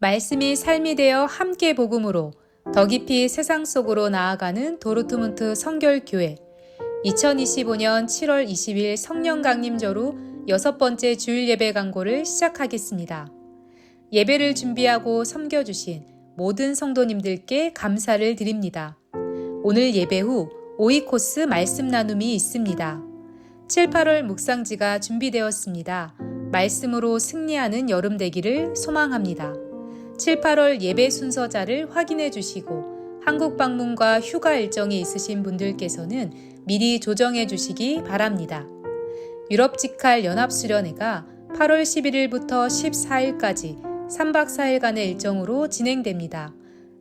말씀이 삶이 되어 함께 복음으로 더 깊이 세상 속으로 나아가는 도르트문트 성결교회 2025년 7월 20일 성령 강림절후 6번째 주일 예배 강고를 시작하겠습니다. 예배를 준비하고 섬겨주신 모든 성도님들께 감사를 드립니다. 오늘 예배 후 오이코스 말씀 나눔이 있습니다. 7, 8월 묵상지가 준비되었습니다. 말씀으로 승리하는 여름 되기를 소망합니다. 7, 8월 예배 순서자를 확인해 주시고 한국 방문과 휴가 일정이 있으신 분들께서는 미리 조정해 주시기 바랍니다. 유럽 직할 연합수련회가 8월 11일부터 14일까지 3박 4일간의 일정으로 진행됩니다.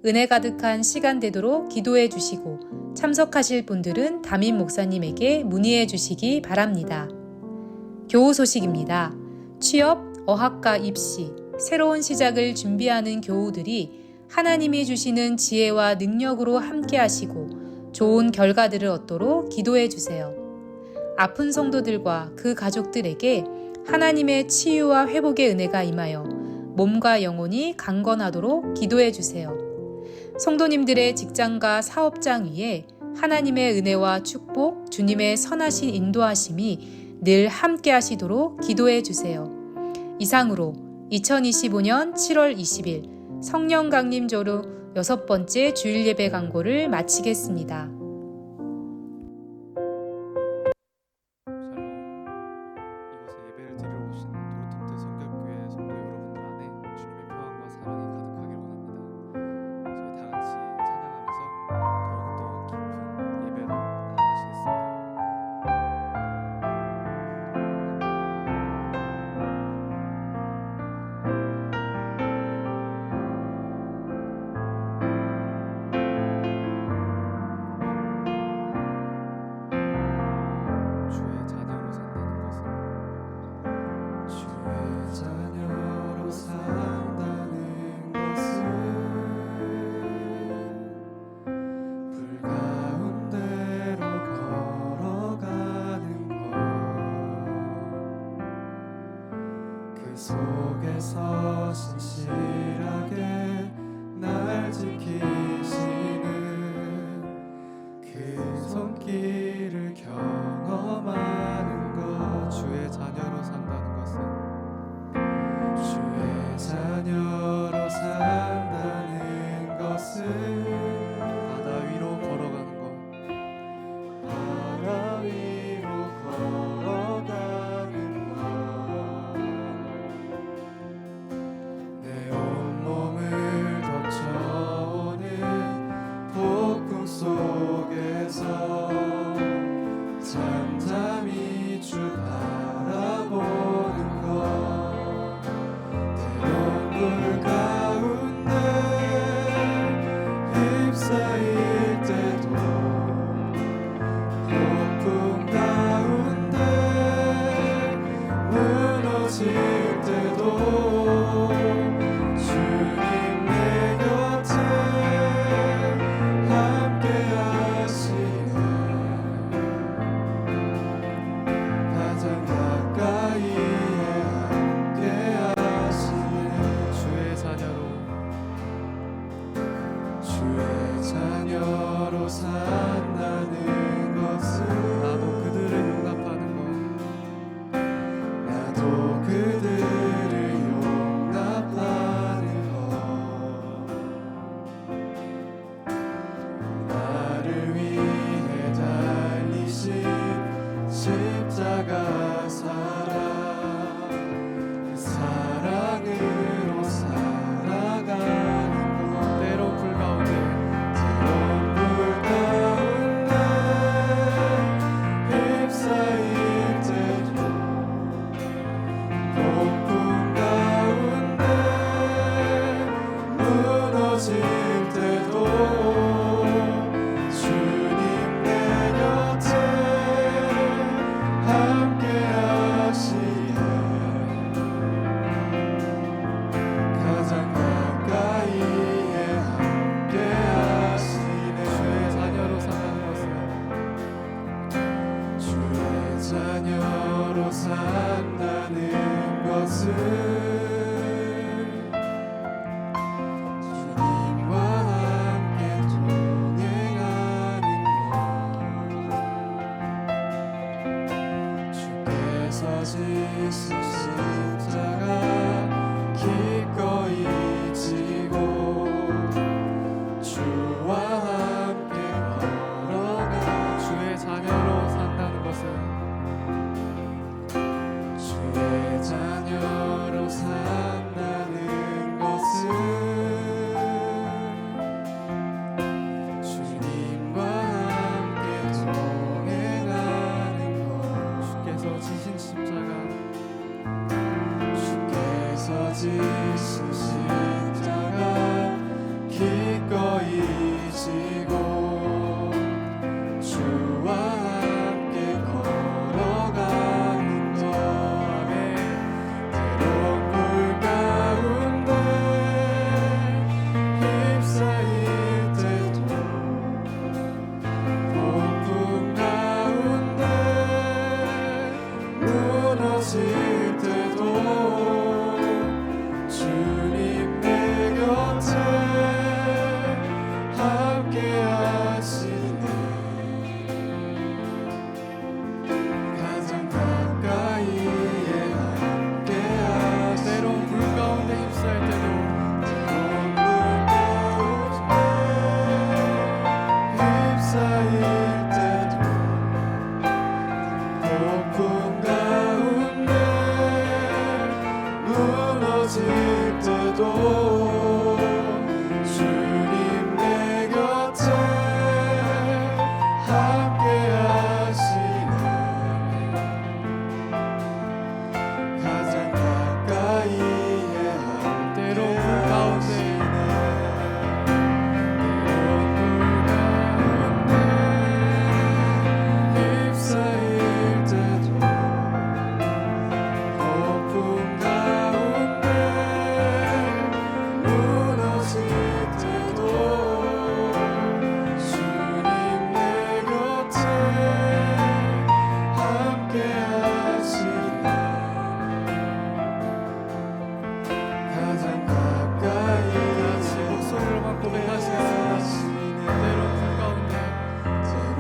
은혜 가득한 시간 되도록 기도해 주시고 참석하실 분들은 담임 목사님에게 문의해 주시기 바랍니다. 교우 소식입니다. 취업, 어학과 입시, 새로운 시작을 준비하는 교우들이 하나님이 주시는 지혜와 능력으로 함께 하시고 좋은 결과들을 얻도록 기도해 주세요. 아픈 성도들과 그 가족들에게 하나님의 치유와 회복의 은혜가 임하여 몸과 영혼이 강건하도록 기도해 주세요. 성도님들의 직장과 사업장 위에 하나님의 은혜와 축복, 주님의 선하신 인도하심이 늘 함께 하시도록 기도해 주세요. 이상으로 2025년 7월 20일 성령 강림절후 6번째 주일 예배 강고를 마치겠습니다. 이곳에 예배를 드리러 오신 도르트문트 성결교회 성도 여러분들 안에 주님의 평안과 사랑이 가득하길 원합니다. 저희 다 같이 찬양하면서 더욱더 깊은 예배로 나아가시겠습니다. 주님 내 곁에 함께 하시네. 가장 가까이에 때론 불 가운데 휩싸일 때도 폭풍 가운데 무너질 때도 주님 내 곁에 함께 하시네. 가장 가까이 같이 목소리로만 고백하시겠습니다. 때론 불 가운데 때론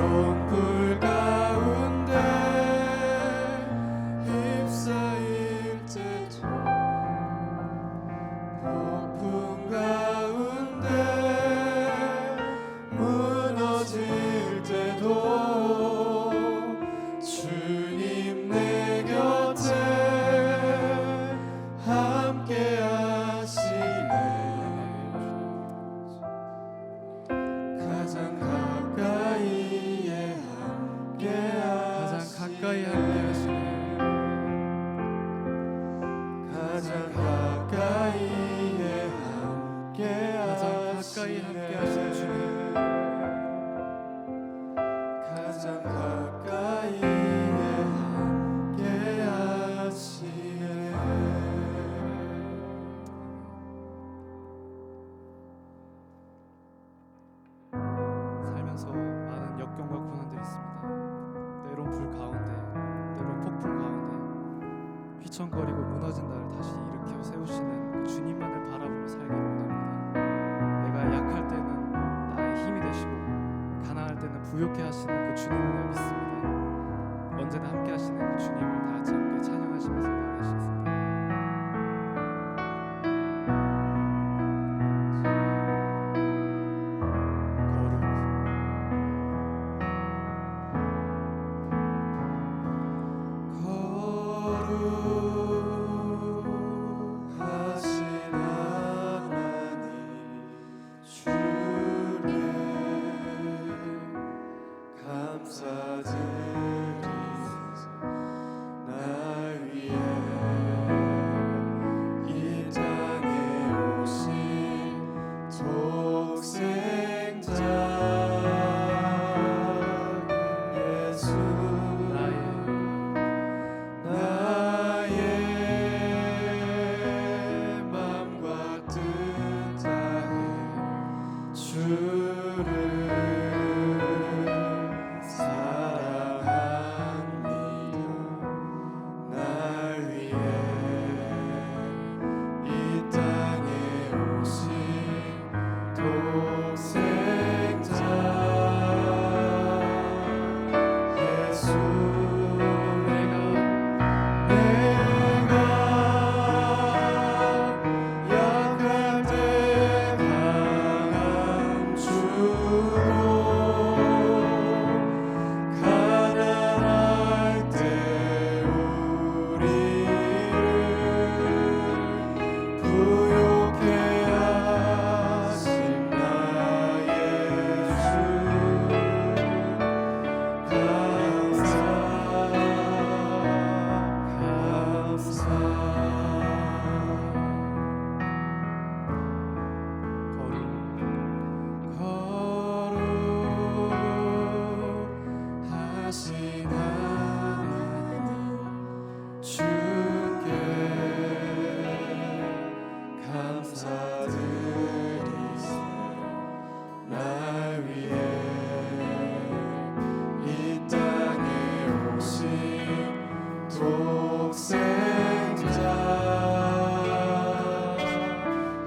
불 가운데 휩싸일 때도 폭풍 가운데 무너질 때도 주님 내 곁에 함께 하시네. 가장 가까이에 함께 가장 가까이 함께 하시네. 가장 가까이에 함께 가장 가까이 함께 하시는 주님. 가장 가까이에 함께 하시네. 살면서 많은 역경과 고난들이 있습니다. 때론 불 가운데, 때론 폭풍 가운데 휘청거리고 무너진 나를 다시 일으켜 세우시는 그 주님만을 바라보며 살기를 원합니다. 내가 약할 때는 나의 힘이 되시고 가난할 때는 부욕해 하시는 그 주님을 내가 믿습니다. 언제나 함께 하시는 그 주님을 다 같이 함께 찬양하시면서 나가시겠습니다. 거룩하신 하나님 주께 감사드리면서 날 위해 이 땅에 오신 독생자 예수 나의 맘과 뜻 다해 주를 사랑합니다. 날 위해 이 땅에 오신 독생자 예수 내가 약할 때 강함 주고 가난할 때 우리를 부욕해 하신 나의 주 거룩하신 하나님 주께 감사드리세. 날 위해 이 땅에 오신 독생자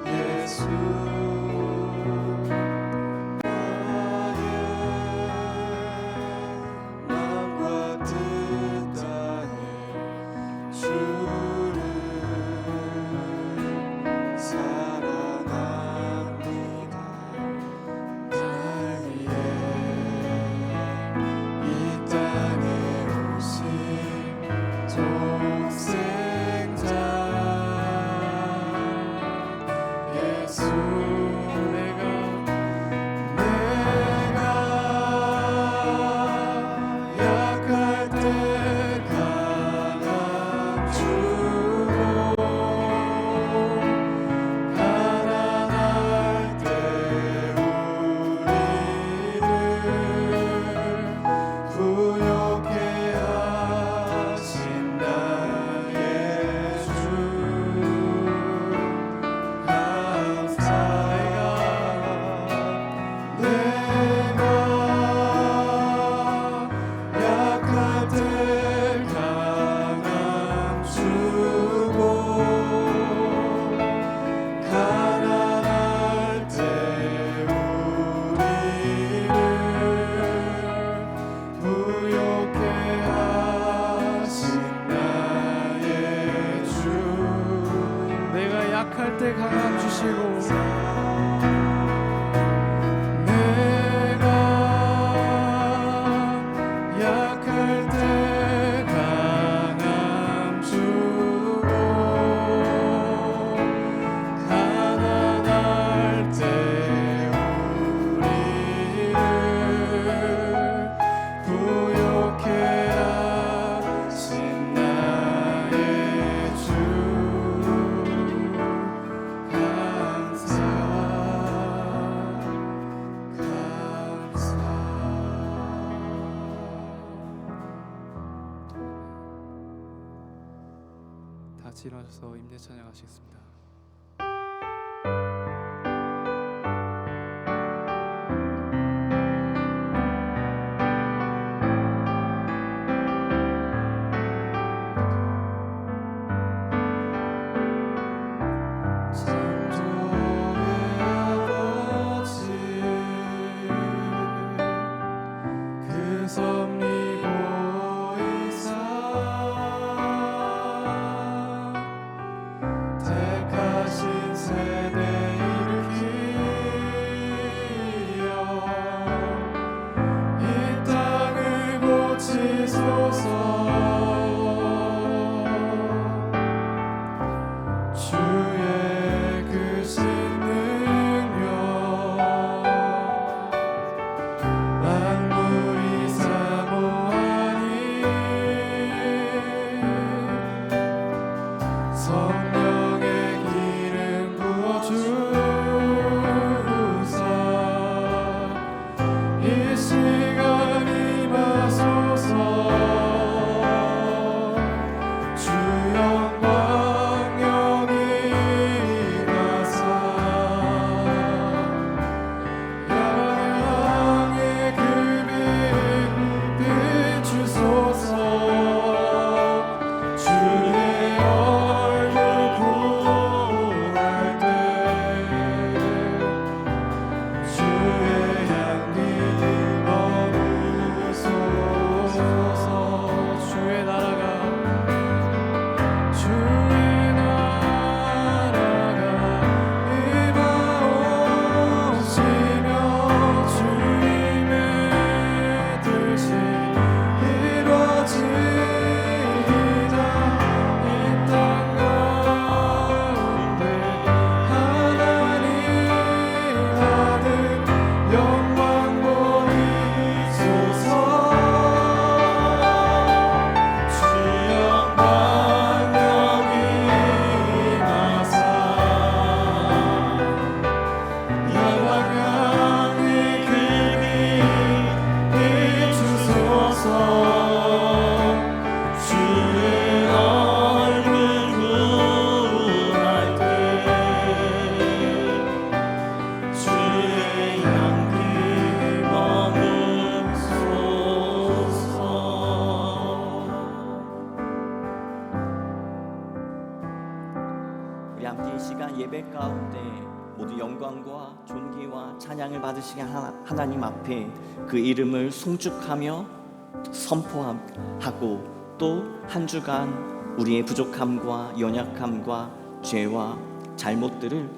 예수 나의 맘과 뜻 다해 주를 사랑합니다. 날 위해 하시고 약할 때 강함 주고 가난할 때 우리를 부욕해 하신 나의 주 감사 다 같이 일어나셔서 임재 찬양하시겠습니다. 창조의 아버지 그 섭리 보이사 택하신 세대 일으키어 이 땅을 고치소서 주의 크신 능력 만물이 사모하니 성령의 기름 부어주사 이 시간 임하소서 주 영광 영이 나사 영광의 그 빛 비추소서 주의 얼굴 보할 때 주의 향기 머무소서 주의 나라가 임하오시며 주님의 뜻이 이루어지이다 이 땅 가운데 하나님 아들 영광 보이소서 주 영광 영이 나사 영광의 길이 비추소서 주의 얼굴 구할 때 주의 향기 머무소서 우리 함께 이 시간 예배 가운데 모두 영광과 존귀와 찬양을 받으시게 하나님 앞에 그 이름을 송축하며 선포하고 또 한 주간 우리의 부족함과 연약함과 죄와 잘못들을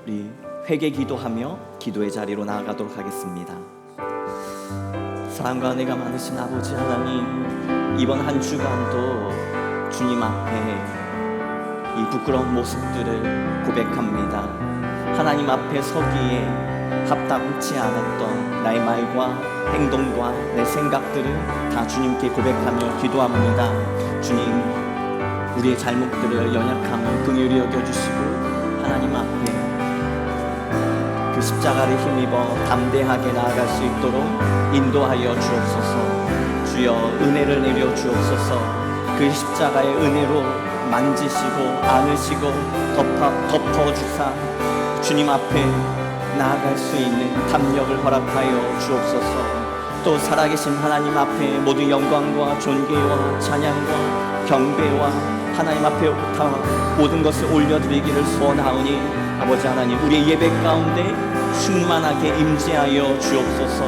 우리 회개 기도하며 기도의 자리로 나아가도록 하겠습니다. 사랑과 은혜가 많으신 아버지 하나님, 이번 한 주간도 주님 앞에 이 부끄러운 모습들을 고백합니다. 하나님 앞에 서기에 합당치 않았던 나의 말과 행동과 내 생각들을 다 주님께 고백하며 기도합니다. 주님, 우리의 잘못들을 연약함을 긍휼히 여겨주시고 하나님 앞에 그 십자가를 힘입어 담대하게 나아갈 수 있도록 인도하여 주옵소서. 주여 은혜를 내려 주옵소서. 그 십자가의 은혜로 만지시고 안으시고 덮어주사 주님 앞에 나아갈 수 있는 담력을 허락하여 주옵소서. 또 살아계신 하나님 앞에 모든 영광과 존귀와 찬양과 경배와 하나님 앞에 모든 것을 올려드리기를 소원하오니 아버지 하나님, 우리의 예배 가운데 충만하게 임재하여 주옵소서.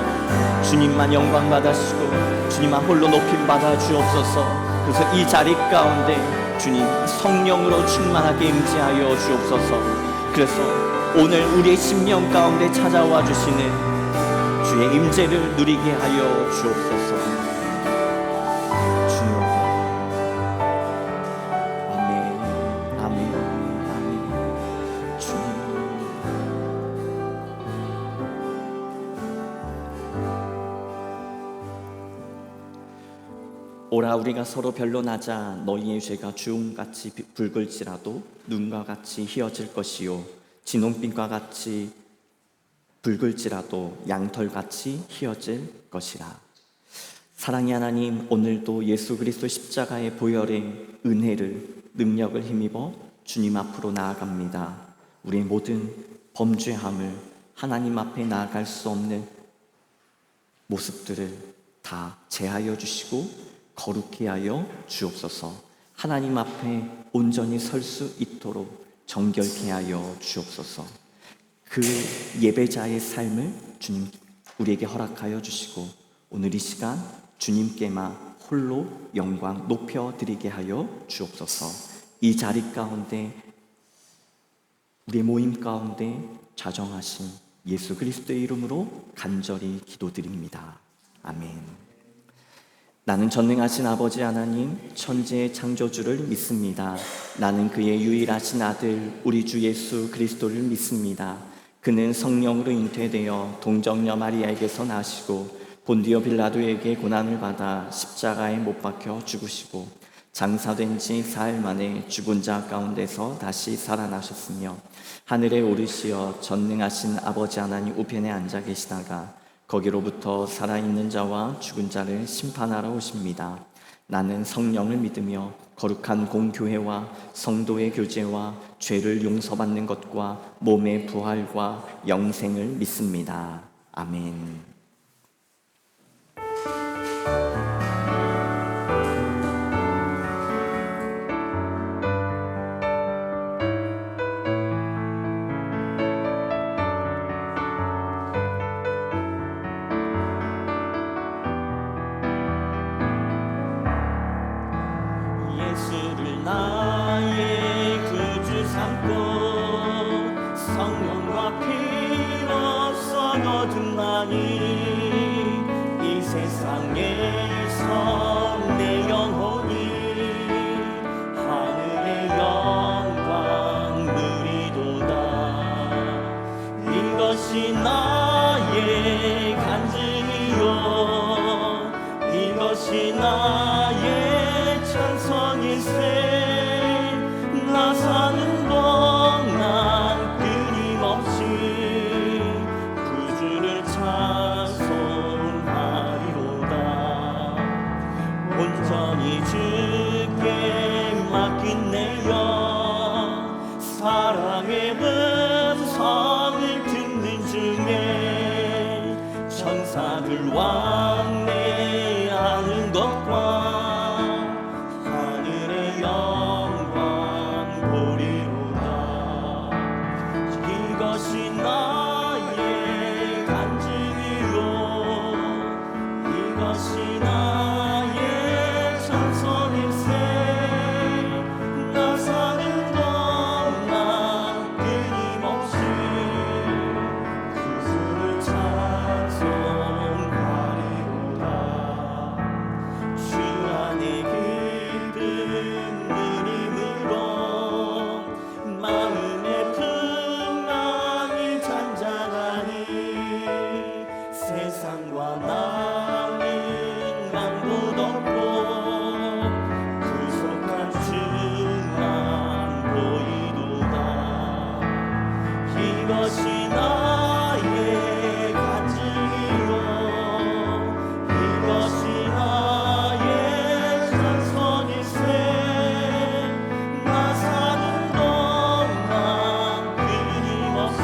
주님만 영광 받으시고 주님만 홀로 높임 받아 주옵소서. 그래서 이 자리 가운데 주님 성령으로 충만하게 임재하여 주옵소서. 그래서 오늘 우리의 심령 가운데 찾아와 주시는 주의 임재를 누리게 하여 주옵소서. 주여. 아멘, 아멘, 아멘. 주님. 오라 우리가 서로 변론하자. 너희의 죄가 주홍같이 붉을지라도 눈과 같이 희어질 것이요 진홍빛과 같이 붉을지라도 양털같이 희어질 것이라. 사랑의 하나님, 오늘도 예수 그리스도 십자가의 보혈의 은혜를 능력을 힘입어 주님 앞으로 나아갑니다. 우리의 모든 범죄함을 하나님 앞에 나아갈 수 없는 모습들을 다 제하여 주시고 거룩히 하여 주옵소서. 하나님 앞에 온전히 설 수 있도록 정결케 하여 주옵소서. 그 예배자의 삶을 주님 우리에게 허락하여 주시고 오늘 이 시간 주님께만 홀로 영광 높여드리게 하여 주옵소서. 이 자리 가운데 우리의 모임 가운데 좌정하신 예수 그리스도의 이름으로 간절히 기도드립니다. 아멘. 나는 전능하신 아버지 하나님 천지의 창조주를 믿습니다. 나는 그의 유일하신 아들 우리 주 예수 그리스도를 믿습니다. 그는 성령으로 잉태되어 동정녀 마리아에게서 나시고 본디오 빌라도에게 고난을 받아 십자가에 못 박혀 죽으시고 장사된 지 사흘 만에 죽은 자 가운데서 다시 살아나셨으며 하늘에 오르시어 전능하신 아버지 하나님 우편에 앉아 계시다가 거기로부터 살아있는 자와 죽은 자를 심판하러 오십니다. 나는 성령을 믿으며 거룩한 공교회와 성도의 교제와 죄를 용서받는 것과 몸의 부활과 영생을 믿습니다. 아멘. 예수를 나의 구주 삼고 성령과 피로써 거듭나니 이 세상에서 내 영혼이 하늘의 영광 누리도다. 이것이 나의 간증이요 이것이 나의 찬송일세. 나 사는 동안 끊임없이 구주를 찬송하리로다. 온전히 주께 맡긴 내 영 사랑의 음성을 듣는 중에 천사들 왕래하는 것과 이것이 나의 간증이요 이것이 나의 찬송일세. 나 사는 동안 끊임없이 구주를 찬송하리로다. 주 안에 기쁜 누림으로 마음의 세상과 나는 양도 덮고 구속한 주만 보이도다. 이것이 나의 간증이요 이것이 나의 찬송일세. 나 사는 동안 끊임없이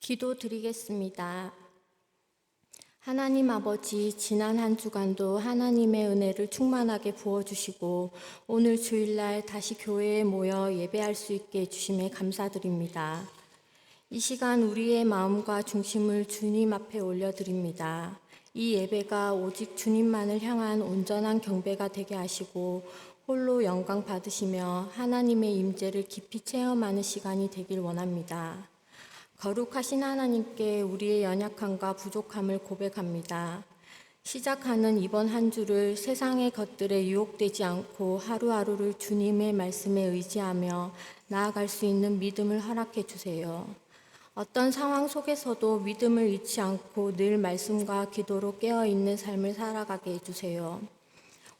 기도드리겠습니다. 하나님 아버지, 지난 한 주간도 하나님의 은혜를 충만하게 부어주시고 오늘 주일날 다시 교회에 모여 예배할 수 있게 해주심에 감사드립니다. 이 시간 우리의 마음과 중심을 주님 앞에 올려드립니다. 이 예배가 오직 주님만을 향한 온전한 경배가 되게 하시고 홀로 영광 받으시며 하나님의 임재를 깊이 체험하는 시간이 되길 원합니다. 거룩하신 하나님께 우리의 연약함과 부족함을 고백합니다. 시작하는 이번 한 주를 세상의 것들에 유혹되지 않고 하루하루를 주님의 말씀에 의지하며 나아갈 수 있는 믿음을 허락해 주세요. 어떤 상황 속에서도 믿음을 잃지 않고 늘 말씀과 기도로 깨어있는 삶을 살아가게 해주세요.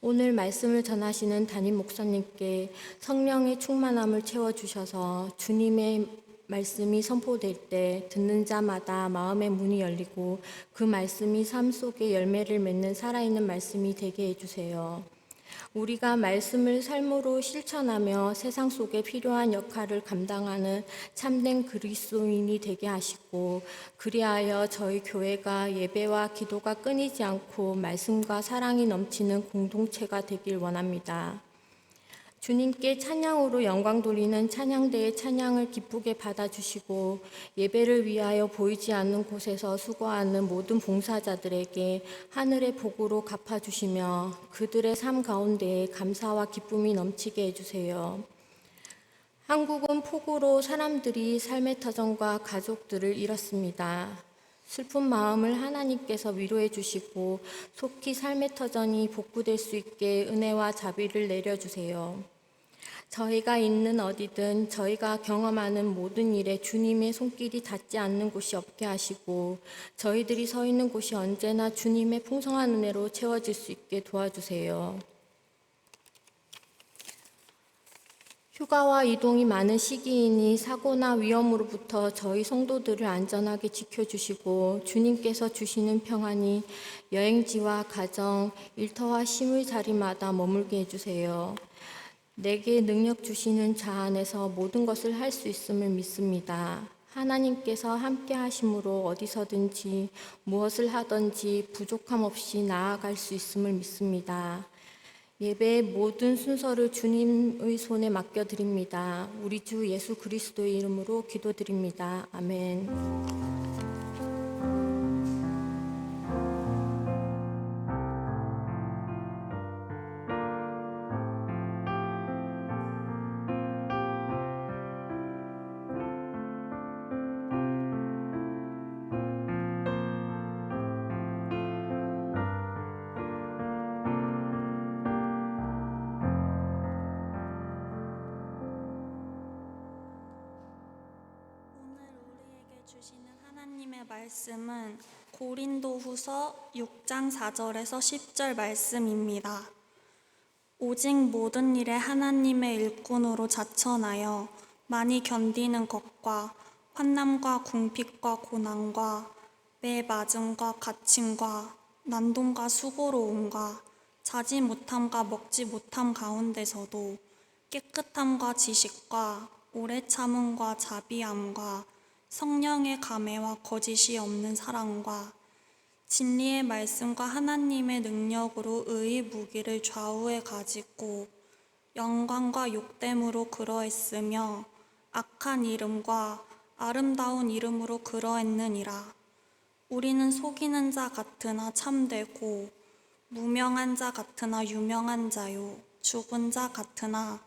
오늘 말씀을 전하시는 담임 목사님께 성령의 충만함을 채워주셔서 주님의 말씀이 선포될 때 듣는 자마다 마음의 문이 열리고 그 말씀이 삶 속에 열매를 맺는 살아있는 말씀이 되게 해주세요. 우리가 말씀을 삶으로 실천하며 세상 속에 필요한 역할을 감당하는 참된 그리스도인이 되게 하시고 그리하여 저희 교회가 예배와 기도가 끊이지 않고 말씀과 사랑이 넘치는 공동체가 되길 원합니다. 주님께 찬양으로 영광 돌리는 찬양대의 찬양을 기쁘게 받아주시고 예배를 위하여 보이지 않는 곳에서 수고하는 모든 봉사자들에게 하늘의 복으로 갚아주시며 그들의 삶 가운데에 감사와 기쁨이 넘치게 해주세요. 한국은 폭우로 사람들이 삶의 터전과 가족들을 잃었습니다. 슬픈 마음을 하나님께서 위로해 주시고 속히 삶의 터전이 복구될 수 있게 은혜와 자비를 내려주세요. 저희가 있는 어디든 저희가 경험하는 모든 일에 주님의 손길이 닿지 않는 곳이 없게 하시고 저희들이 서 있는 곳이 언제나 주님의 풍성한 은혜로 채워질 수 있게 도와주세요. 휴가와 이동이 많은 시기이니 사고나 위험으로부터 저희 성도들을 안전하게 지켜주시고 주님께서 주시는 평안이 여행지와 가정, 일터와 심의 자리마다 머물게 해주세요. 내게 능력 주시는 자 안에서 모든 것을 할 수 있음을 믿습니다. 하나님께서 함께 하심으로 어디서든지 무엇을 하든지 부족함 없이 나아갈 수 있음을 믿습니다. 예배의 모든 순서를 주님의 손에 맡겨드립니다. 우리 주 예수 그리스도의 이름으로 기도드립니다. 아멘. 오늘 우리에게 주시는 하나님의 말씀은 고린도후서 6장 4절에서 10절 말씀입니다. 오직 모든 일에 하나님의 일꾼으로 자천하여 많이 견디는 것과 환난과 궁핍과 고난과 매 맞음과 갇힘과 난동과 수고로움과 자지 못함과 먹지 못함 가운데서도 깨끗함과 지식과 오래 참음과 자비함과 성령의 감회와 거짓이 없는 사랑과 진리의 말씀과 하나님의 능력으로 의의 무기를 좌우에 가지고 영광과 욕됨으로 그러했으며 악한 이름과 아름다운 이름으로 그러했느니라. 우리는 속이는 자 같으나 참되고 무명한 자 같으나 유명한 자요 죽은 자 같으나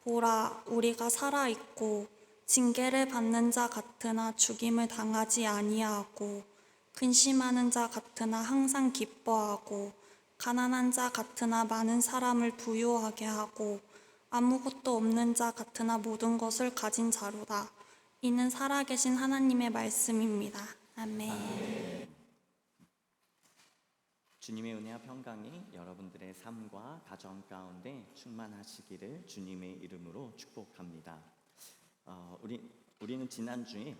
보라 우리가 살아있고 징계를 받는 자 같으나 죽임을 당하지 아니하고 근심하는 자 같으나 항상 기뻐하고 가난한 자 같으나 많은 사람을 부유하게 하고 아무것도 없는 자 같으나 모든 것을 가진 자로다. 이는 살아계신 하나님의 말씀입니다. 아멘. 주님의 은혜와 평강이 여러분들의 삶과 가정 가운데 충만하시기를 주님의 이름으로 축복합니다. 우리는 지난주에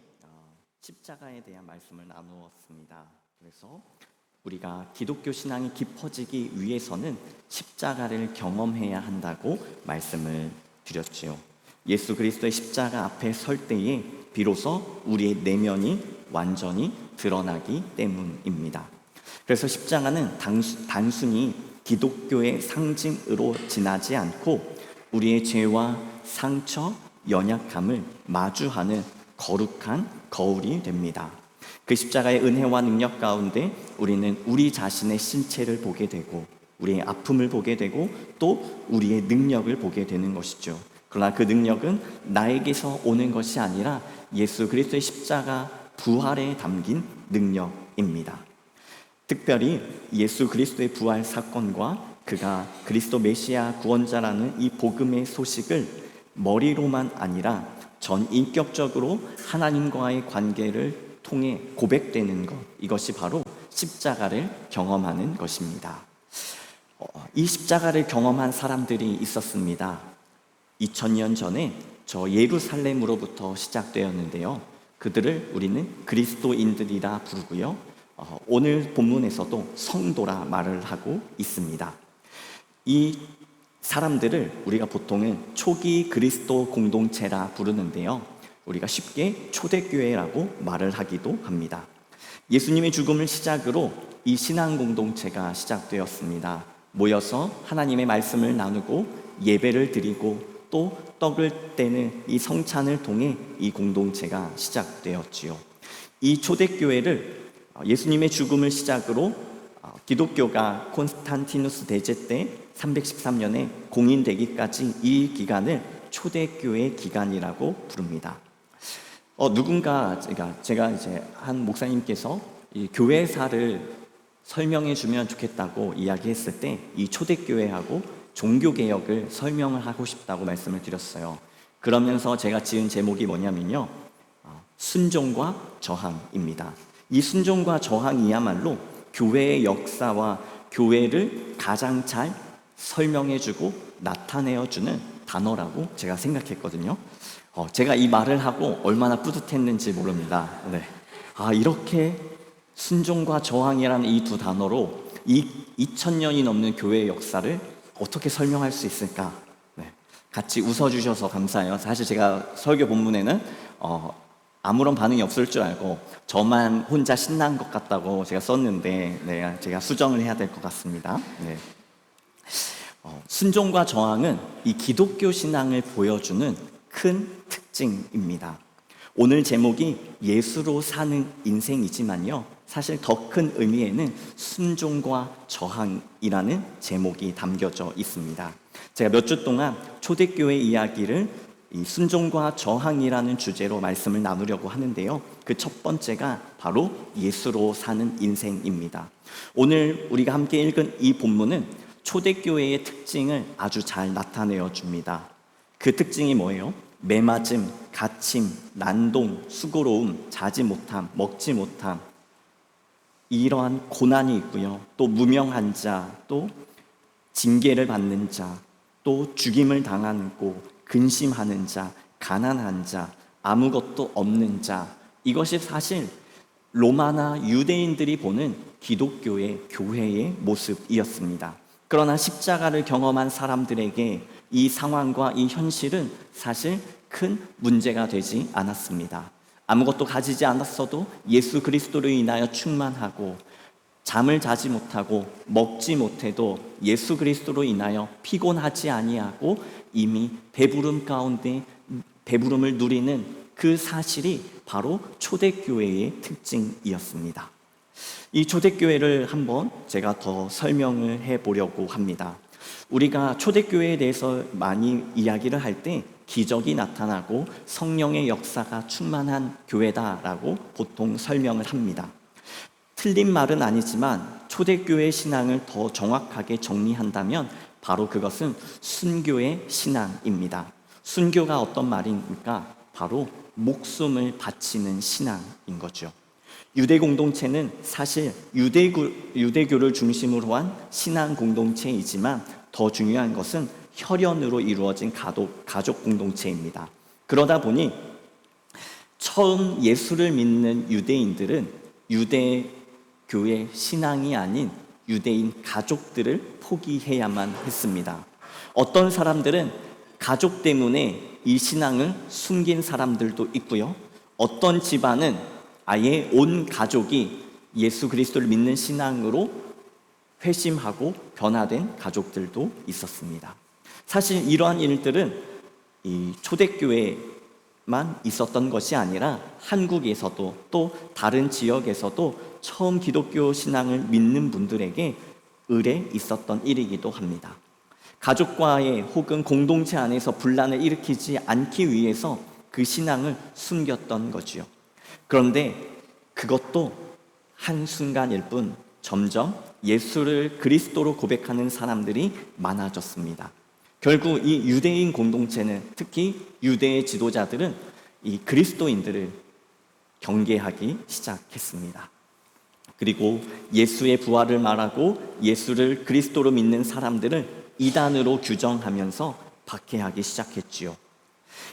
십자가에 대한 말씀을 나누었습니다. 그래서 우리가 기독교 신앙이 깊어지기 위해서는 십자가를 경험해야 한다고 말씀을 드렸지요. 예수 그리스도의 십자가 앞에 설 때에 비로소 우리의 내면이 완전히 드러나기 때문입니다. 그래서 십자가는 단순히 기독교의 상징으로 지나지 않고 우리의 죄와 상처, 연약함을 마주하는 거룩한 거울이 됩니다. 그 십자가의 은혜와 능력 가운데 우리는 우리 자신의 신체를 보게 되고 우리의 아픔을 보게 되고 또 우리의 능력을 보게 되는 것이죠. 그러나 그 능력은 나에게서 오는 것이 아니라 예수 그리스도의 십자가 부활에 담긴 능력입니다. 특별히 예수 그리스도의 부활 사건과 그가 그리스도 메시아 구원자라는 이 복음의 소식을 머리로만 아니라 전인격적으로 하나님과의 관계를 통해 고백되는 것, 이것이 바로 십자가를 경험하는 것입니다. 이 십자가를 경험한 사람들이 있었습니다. 2000년 전에 저 예루살렘으로부터 시작되었는데요. 그들을 우리는 그리스도인들이라 부르고요. 오늘 본문에서도 성도라 말을 하고 있습니다. 이 사람들을 우리가 보통은 초기 그리스도 공동체라 부르는데요. 우리가 쉽게 초대교회라고 말을 하기도 합니다. 예수님의 죽음을 시작으로 이 신앙 공동체가 시작되었습니다. 모여서 하나님의 말씀을 나누고 예배를 드리고 또 떡을 떼는 이 성찬을 통해 이 공동체가 시작되었지요. 이 초대교회를 예수님의 죽음을 시작으로 기독교가 콘스탄티누스 대제 때 313년에 공인되기까지 이 기간을 초대교회 기간이라고 부릅니다. 누군가 제가 이제 한 목사님께서 이 교회사를 설명해 주면 좋겠다고 이야기했을 때 이 초대교회하고 종교개혁을 설명을 하고 싶다고 말씀을 드렸어요. 그러면서 제가 지은 제목이 뭐냐면요, 순종과 저항입니다. 이 순종과 저항이야말로 교회의 역사와 교회를 가장 잘 설명해주고 나타내어주는 단어라고 제가 생각했거든요. 제가 이 말을 하고 얼마나 뿌듯했는지 모릅니다. 네. 이렇게 순종과 저항이라는 이 두 단어로 이 2000년이 넘는 교회의 역사를 어떻게 설명할 수 있을까? 네. 같이 웃어주셔서 감사해요. 사실 제가 설교 본문에는 아무런 반응이 없을 줄 알고 저만 혼자 신난 것 같다고 제가 썼는데, 네, 제가 수정을 해야 될 것 같습니다. 네. 순종과 저항은 이 기독교 신앙을 보여주는 큰 특징입니다. 오늘 제목이 예수로 사는 인생이지만요, 사실 더 큰 의미에는 순종과 저항이라는 제목이 담겨져 있습니다. 제가 몇 주 동안 초대교회 이야기를 이 순종과 저항이라는 주제로 말씀을 나누려고 하는데요. 그 첫 번째가 바로 예수로 사는 인생입니다. 오늘 우리가 함께 읽은 이 본문은 초대교회의 특징을 아주 잘 나타내어 줍니다. 그 특징이 뭐예요? 매맞음, 갇힘, 난동, 수고로움, 자지 못함, 먹지 못함, 이러한 고난이 있고요. 또 무명한 자, 또 징계를 받는 자, 또 죽임을 당하고 근심하는 자, 가난한 자, 아무것도 없는 자, 이것이 사실 로마나 유대인들이 보는 기독교의 교회의 모습이었습니다. 그러나 십자가를 경험한 사람들에게 이 상황과 이 현실은 사실 큰 문제가 되지 않았습니다. 아무것도 가지지 않았어도 예수 그리스도로 인하여 충만하고, 잠을 자지 못하고 먹지 못해도 예수 그리스도로 인하여 피곤하지 아니하고 이미 배부름 가운데 배부름을 누리는 그 사실이 바로 초대교회의 특징이었습니다. 이 초대교회를 한번 제가 더 설명을 해보려고 합니다. 우리가 초대교회에 대해서 많이 이야기를 할 때 기적이 나타나고 성령의 역사가 충만한 교회다라고 보통 설명을 합니다. 틀린 말은 아니지만 초대교회 신앙을 더 정확하게 정리한다면 바로 그것은 순교의 신앙입니다. 순교가 어떤 말입니까? 바로 목숨을 바치는 신앙인 거죠. 유대 공동체는 사실 유대교를 중심으로 한 신앙 공동체이지만 더 중요한 것은 혈연으로 이루어진 가족 공동체입니다. 그러다 보니 처음 예수를 믿는 유대인들은 유대교의 신앙이 아닌 유대인 가족들을 포기해야만 했습니다. 어떤 사람들은 가족 때문에 이 신앙을 숨긴 사람들도 있고요. 어떤 집안은 아예 온 가족이 예수 그리스도를 믿는 신앙으로 회심하고 변화된 가족들도 있었습니다. 사실 이러한 일들은 이 초대교회만 있었던 것이 아니라 한국에서도 또 다른 지역에서도 처음 기독교 신앙을 믿는 분들에게 을에 있었던 일이기도 합니다. 가족과의 혹은 공동체 안에서 분란을 일으키지 않기 위해서 그 신앙을 숨겼던 거지요. 그런데 그것도 한순간일 뿐 점점 예수를 그리스도로 고백하는 사람들이 많아졌습니다. 결국 이 유대인 공동체는, 특히 유대의 지도자들은 이 그리스도인들을 경계하기 시작했습니다. 그리고 예수의 부활을 말하고 예수를 그리스도로 믿는 사람들을 이단으로 규정하면서 박해하기 시작했지요.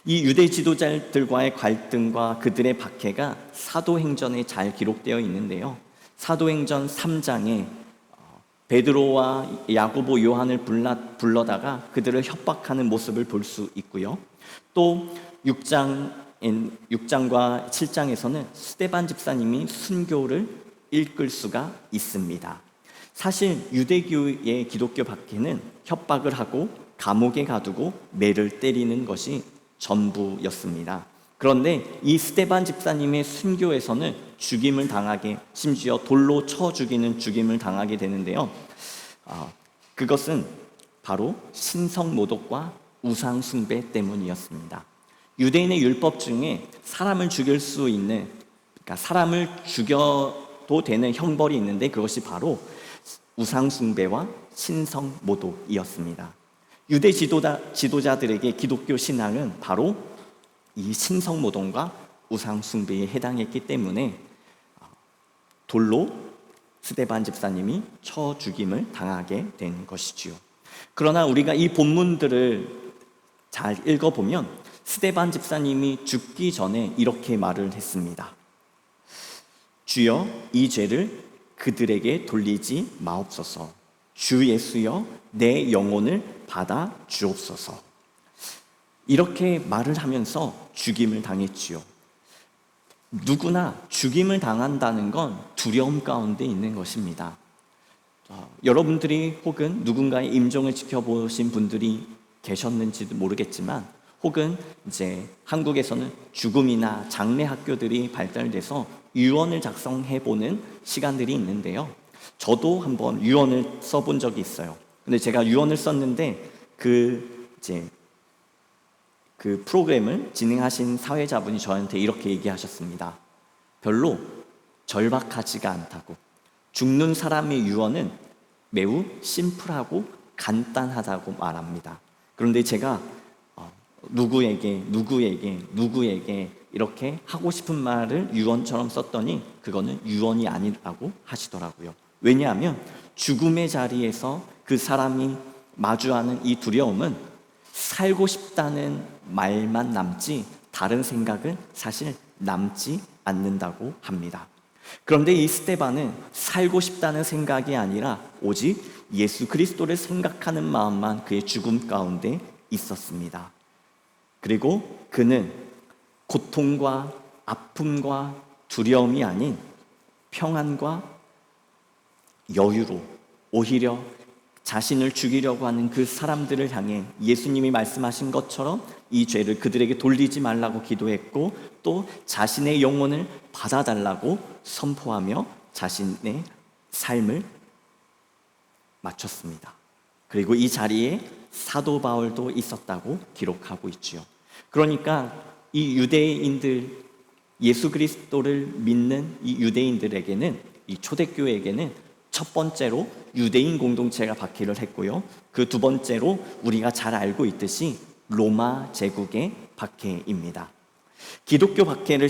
이 유대 지도자들과의 갈등과 그들의 박해가 사도행전에 잘 기록되어 있는데요. 사도행전 3장에 베드로와 야고보, 요한을 불러다가 그들을 협박하는 모습을 볼 수 있고요. 또 6장과 7장에서는 스데반 집사님이 순교를 읽을 수가 있습니다. 사실 유대교의 기독교 박해는 협박을 하고 감옥에 가두고 매를 때리는 것이 전부였습니다. 그런데 이 스데반 집사님의 순교에서는 죽임을 당하게, 심지어 돌로 쳐 죽이는 죽임을 당하게 되는데요. 그것은 바로 신성모독과 우상숭배 때문이었습니다. 유대인의 율법 중에 사람을 죽일 수 있는, 그러니까 사람을 죽여도 되는 형벌이 있는데 그것이 바로 우상숭배와 신성모독이었습니다. 유대 지도자들에게 기독교 신앙은 바로 이 신성모독과 우상숭배에 해당했기 때문에 돌로 스데반 집사님이 쳐 죽임을 당하게 된 것이지요. 그러나 우리가 이 본문들을 잘 읽어보면 스데반 집사님이 죽기 전에 이렇게 말을 했습니다. 주여, 이 죄를 그들에게 돌리지 마옵소서. 주 예수여, 내 영혼을 받아 주옵소서. 이렇게 말을 하면서 죽임을 당했지요. 누구나 죽임을 당한다는 건 두려움 가운데 있는 것입니다. 여러분들이 혹은 누군가의 임종을 지켜보신 분들이 계셨는지도 모르겠지만, 혹은 이제 한국에서는 죽음이나 장례 학교들이 발달돼서 유언을 작성해보는 시간들이 있는데요. 저도 한번 유언을 써본 적이 있어요. 근데 제가 유언을 썼는데 그 프로그램을 진행하신 사회자분이 저한테 이렇게 얘기하셨습니다. 별로 절박하지가 않다고. 죽는 사람의 유언은 매우 심플하고 간단하다고 말합니다. 그런데 제가 누구에게 이렇게 하고 싶은 말을 유언처럼 썼더니 그거는 유언이 아니라고 하시더라고요. 왜냐하면 죽음의 자리에서 그 사람이 마주하는 이 두려움은 살고 싶다는 말만 남지 다른 생각은 사실 남지 않는다고 합니다. 그런데 이 스데반은 살고 싶다는 생각이 아니라 오직 예수 그리스도를 생각하는 마음만 그의 죽음 가운데 있었습니다. 그리고 그는 고통과 아픔과 두려움이 아닌 평안과 여유로 오히려 자신을 죽이려고 하는 그 사람들을 향해 예수님이 말씀하신 것처럼 이 죄를 그들에게 돌리지 말라고 기도했고, 또 자신의 영혼을 받아달라고 선포하며 자신의 삶을 마쳤습니다. 그리고 이 자리에 사도 바울도 있었다고 기록하고 있지요. 그러니까 이 유대인들, 예수 그리스도를 믿는 이 유대인들에게는, 이 초대교회에게는 첫 번째로 유대인 공동체가 박해를 했고요. 그 두 번째로 우리가 잘 알고 있듯이 로마 제국의 박해입니다. 기독교 박해를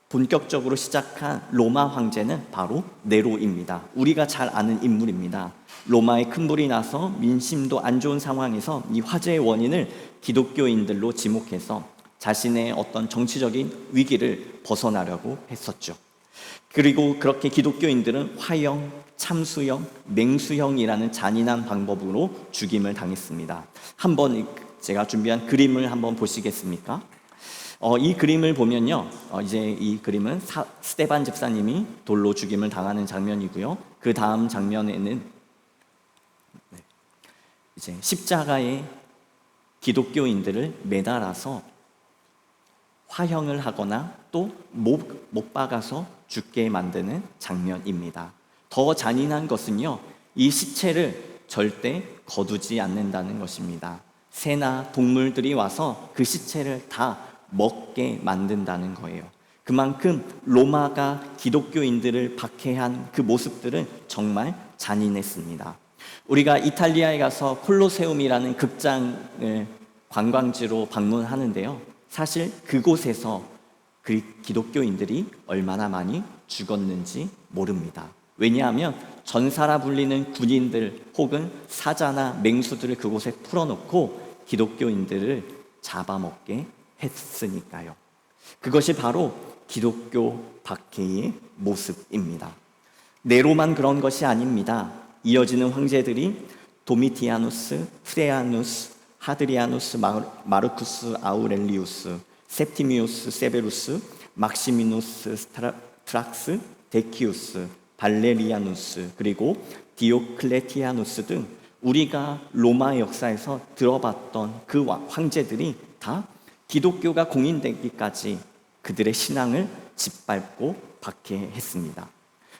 본격적으로 시작한 로마 황제는 바로 네로입니다. 우리가 잘 아는 인물입니다. 로마에 큰 불이 나서 민심도 안 좋은 상황에서 이 화재의 원인을 기독교인들로 지목해서 자신의 어떤 정치적인 위기를 벗어나려고 했었죠. 그리고 그렇게 기독교인들은 화형, 참수형, 맹수형이라는 잔인한 방법으로 죽임을 당했습니다. 한번 제가 준비한 그림을 한번 보시겠습니까? 이 그림을 보면요, 이제 이 그림은 스테반 집사님이 돌로 죽임을 당하는 장면이고요. 그 다음 장면에는 이제 십자가에 기독교인들을 매달아서 화형을 하거나 또 못 박아서 죽게 만드는 장면입니다. 더 잔인한 것은요, 이 시체를 절대 거두지 않는다는 것입니다. 새나 동물들이 와서 그 시체를 다 먹게 만든다는 거예요. 그만큼 로마가 기독교인들을 박해한 그 모습들은 정말 잔인했습니다. 우리가 이탈리아에 가서 콜로세움이라는 극장을 관광지로 방문하는데요, 사실 그곳에서 그 기독교인들이 얼마나 많이 죽었는지 모릅니다. 왜냐하면 전사라 불리는 군인들 혹은 사자나 맹수들을 그곳에 풀어놓고 기독교인들을 잡아먹게 했으니까요. 그것이 바로 기독교 박해의 모습입니다. 네로만 그런 것이 아닙니다. 이어지는 황제들이 도미티아누스, 프레아누스, 하드리아누스, 마르쿠스 아우렐리우스, septimius 세베루스, 막시미누스 스트락스, 데키우스, 발레리아누스, 그리고 디오클레티아누스 등 우리가 로마 역사에서 들어봤던 그 황제들이 다 기독교가 공인되기까지 그들의 신앙을 짓밟고 박해했습니다.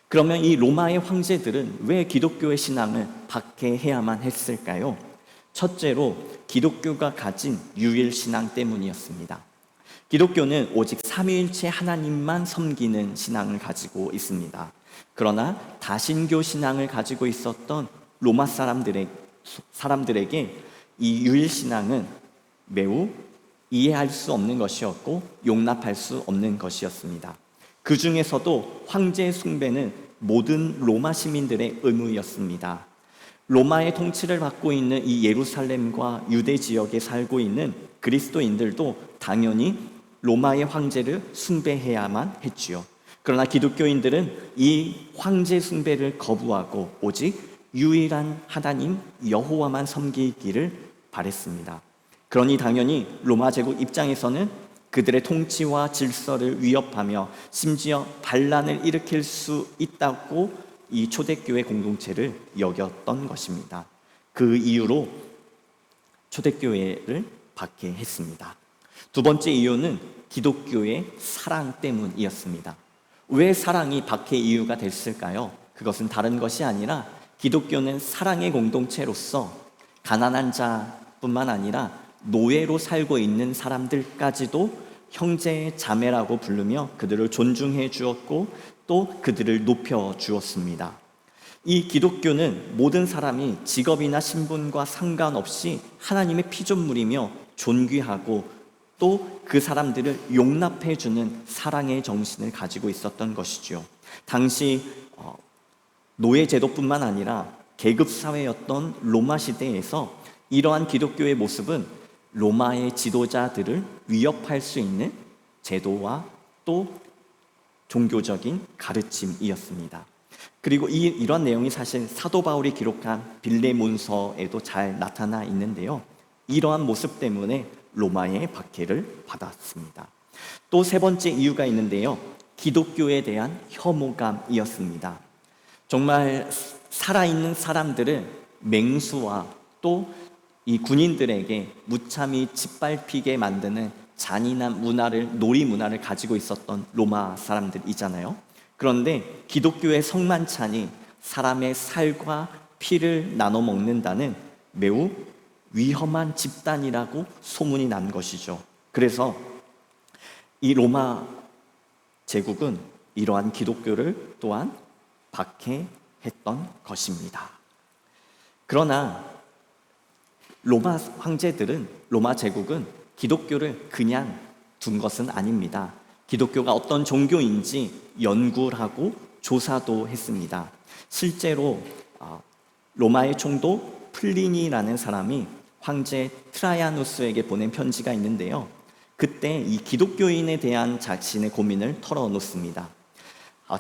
그러면 이 로마의 황제들은 왜 기독교의 신앙을 박해해야만 했을까요? 첫째로 기독교가 가진 유일신앙 때문이었습니다. 기독교는 오직 삼위일체 하나님만 섬기는 신앙을 가지고 있습니다. 그러나 다신교 신앙을 가지고 있었던 로마 사람들에게 이 유일신앙은 매우 이해할 수 없는 것이었고 용납할 수 없는 것이었습니다. 그 중에서도 황제 숭배는 모든 로마 시민들의 의무였습니다. 로마의 통치를 받고 있는 이 예루살렘과 유대 지역에 살고 있는 그리스도인들도 당연히 로마의 황제를 숭배해야만 했지요. 그러나 기독교인들은 이 황제 숭배를 거부하고 오직 유일한 하나님 여호와만 섬기기를 바랬습니다. 그러니 당연히 로마 제국 입장에서는 그들의 통치와 질서를 위협하며 심지어 반란을 일으킬 수 있다고 이 초대교회 공동체를 여겼던 것입니다. 그 이유로 초대교회를 박해했습니다. 두 번째 이유는 기독교의 사랑 때문이었습니다. 왜 사랑이 박해 이유가 됐을까요? 그것은 다른 것이 아니라 기독교는 사랑의 공동체로서 가난한 자뿐만 아니라 노예로 살고 있는 사람들까지도 형제 자매라고 부르며 그들을 존중해 주었고 또 그들을 높여 주었습니다. 이 기독교는 모든 사람이 직업이나 신분과 상관없이 하나님의 피조물이며 존귀하고 또 그 사람들을 용납해 주는 사랑의 정신을 가지고 있었던 것이죠. 당시 노예 제도뿐만 아니라 계급 사회였던 로마 시대에서 이러한 기독교의 모습은 로마의 지도자들을 위협할 수 있는 제도와 또 종교적인 가르침이었습니다. 그리고 이런 내용이 사실 사도 바울이 기록한 빌레몬서에도 잘 나타나 있는데요. 이러한 모습 때문에 로마의 박해를 받았습니다. 또 세 번째 이유가 있는데요. 기독교에 대한 혐오감이었습니다. 정말 살아있는 사람들을 맹수와 또 이 군인들에게 무참히 짓밟히게 만드는 잔인한 놀이 문화를 가지고 있었던 로마 사람들이잖아요. 그런데 기독교의 성만찬이 사람의 살과 피를 나눠 먹는다는 매우 위험한 집단이라고 소문이 난 것이죠. 그래서 이 로마 제국은 이러한 기독교를 또한 박해했던 것입니다. 그러나 로마 황제들은, 로마 제국은 기독교를 그냥 둔 것은 아닙니다. 기독교가 어떤 종교인지 연구를 하고 조사도 했습니다. 실제로 로마의 총독 플리니라는 사람이 황제 트라야누스에게 보낸 편지가 있는데요. 그때 이 기독교인에 대한 자신의 고민을 털어놓습니다.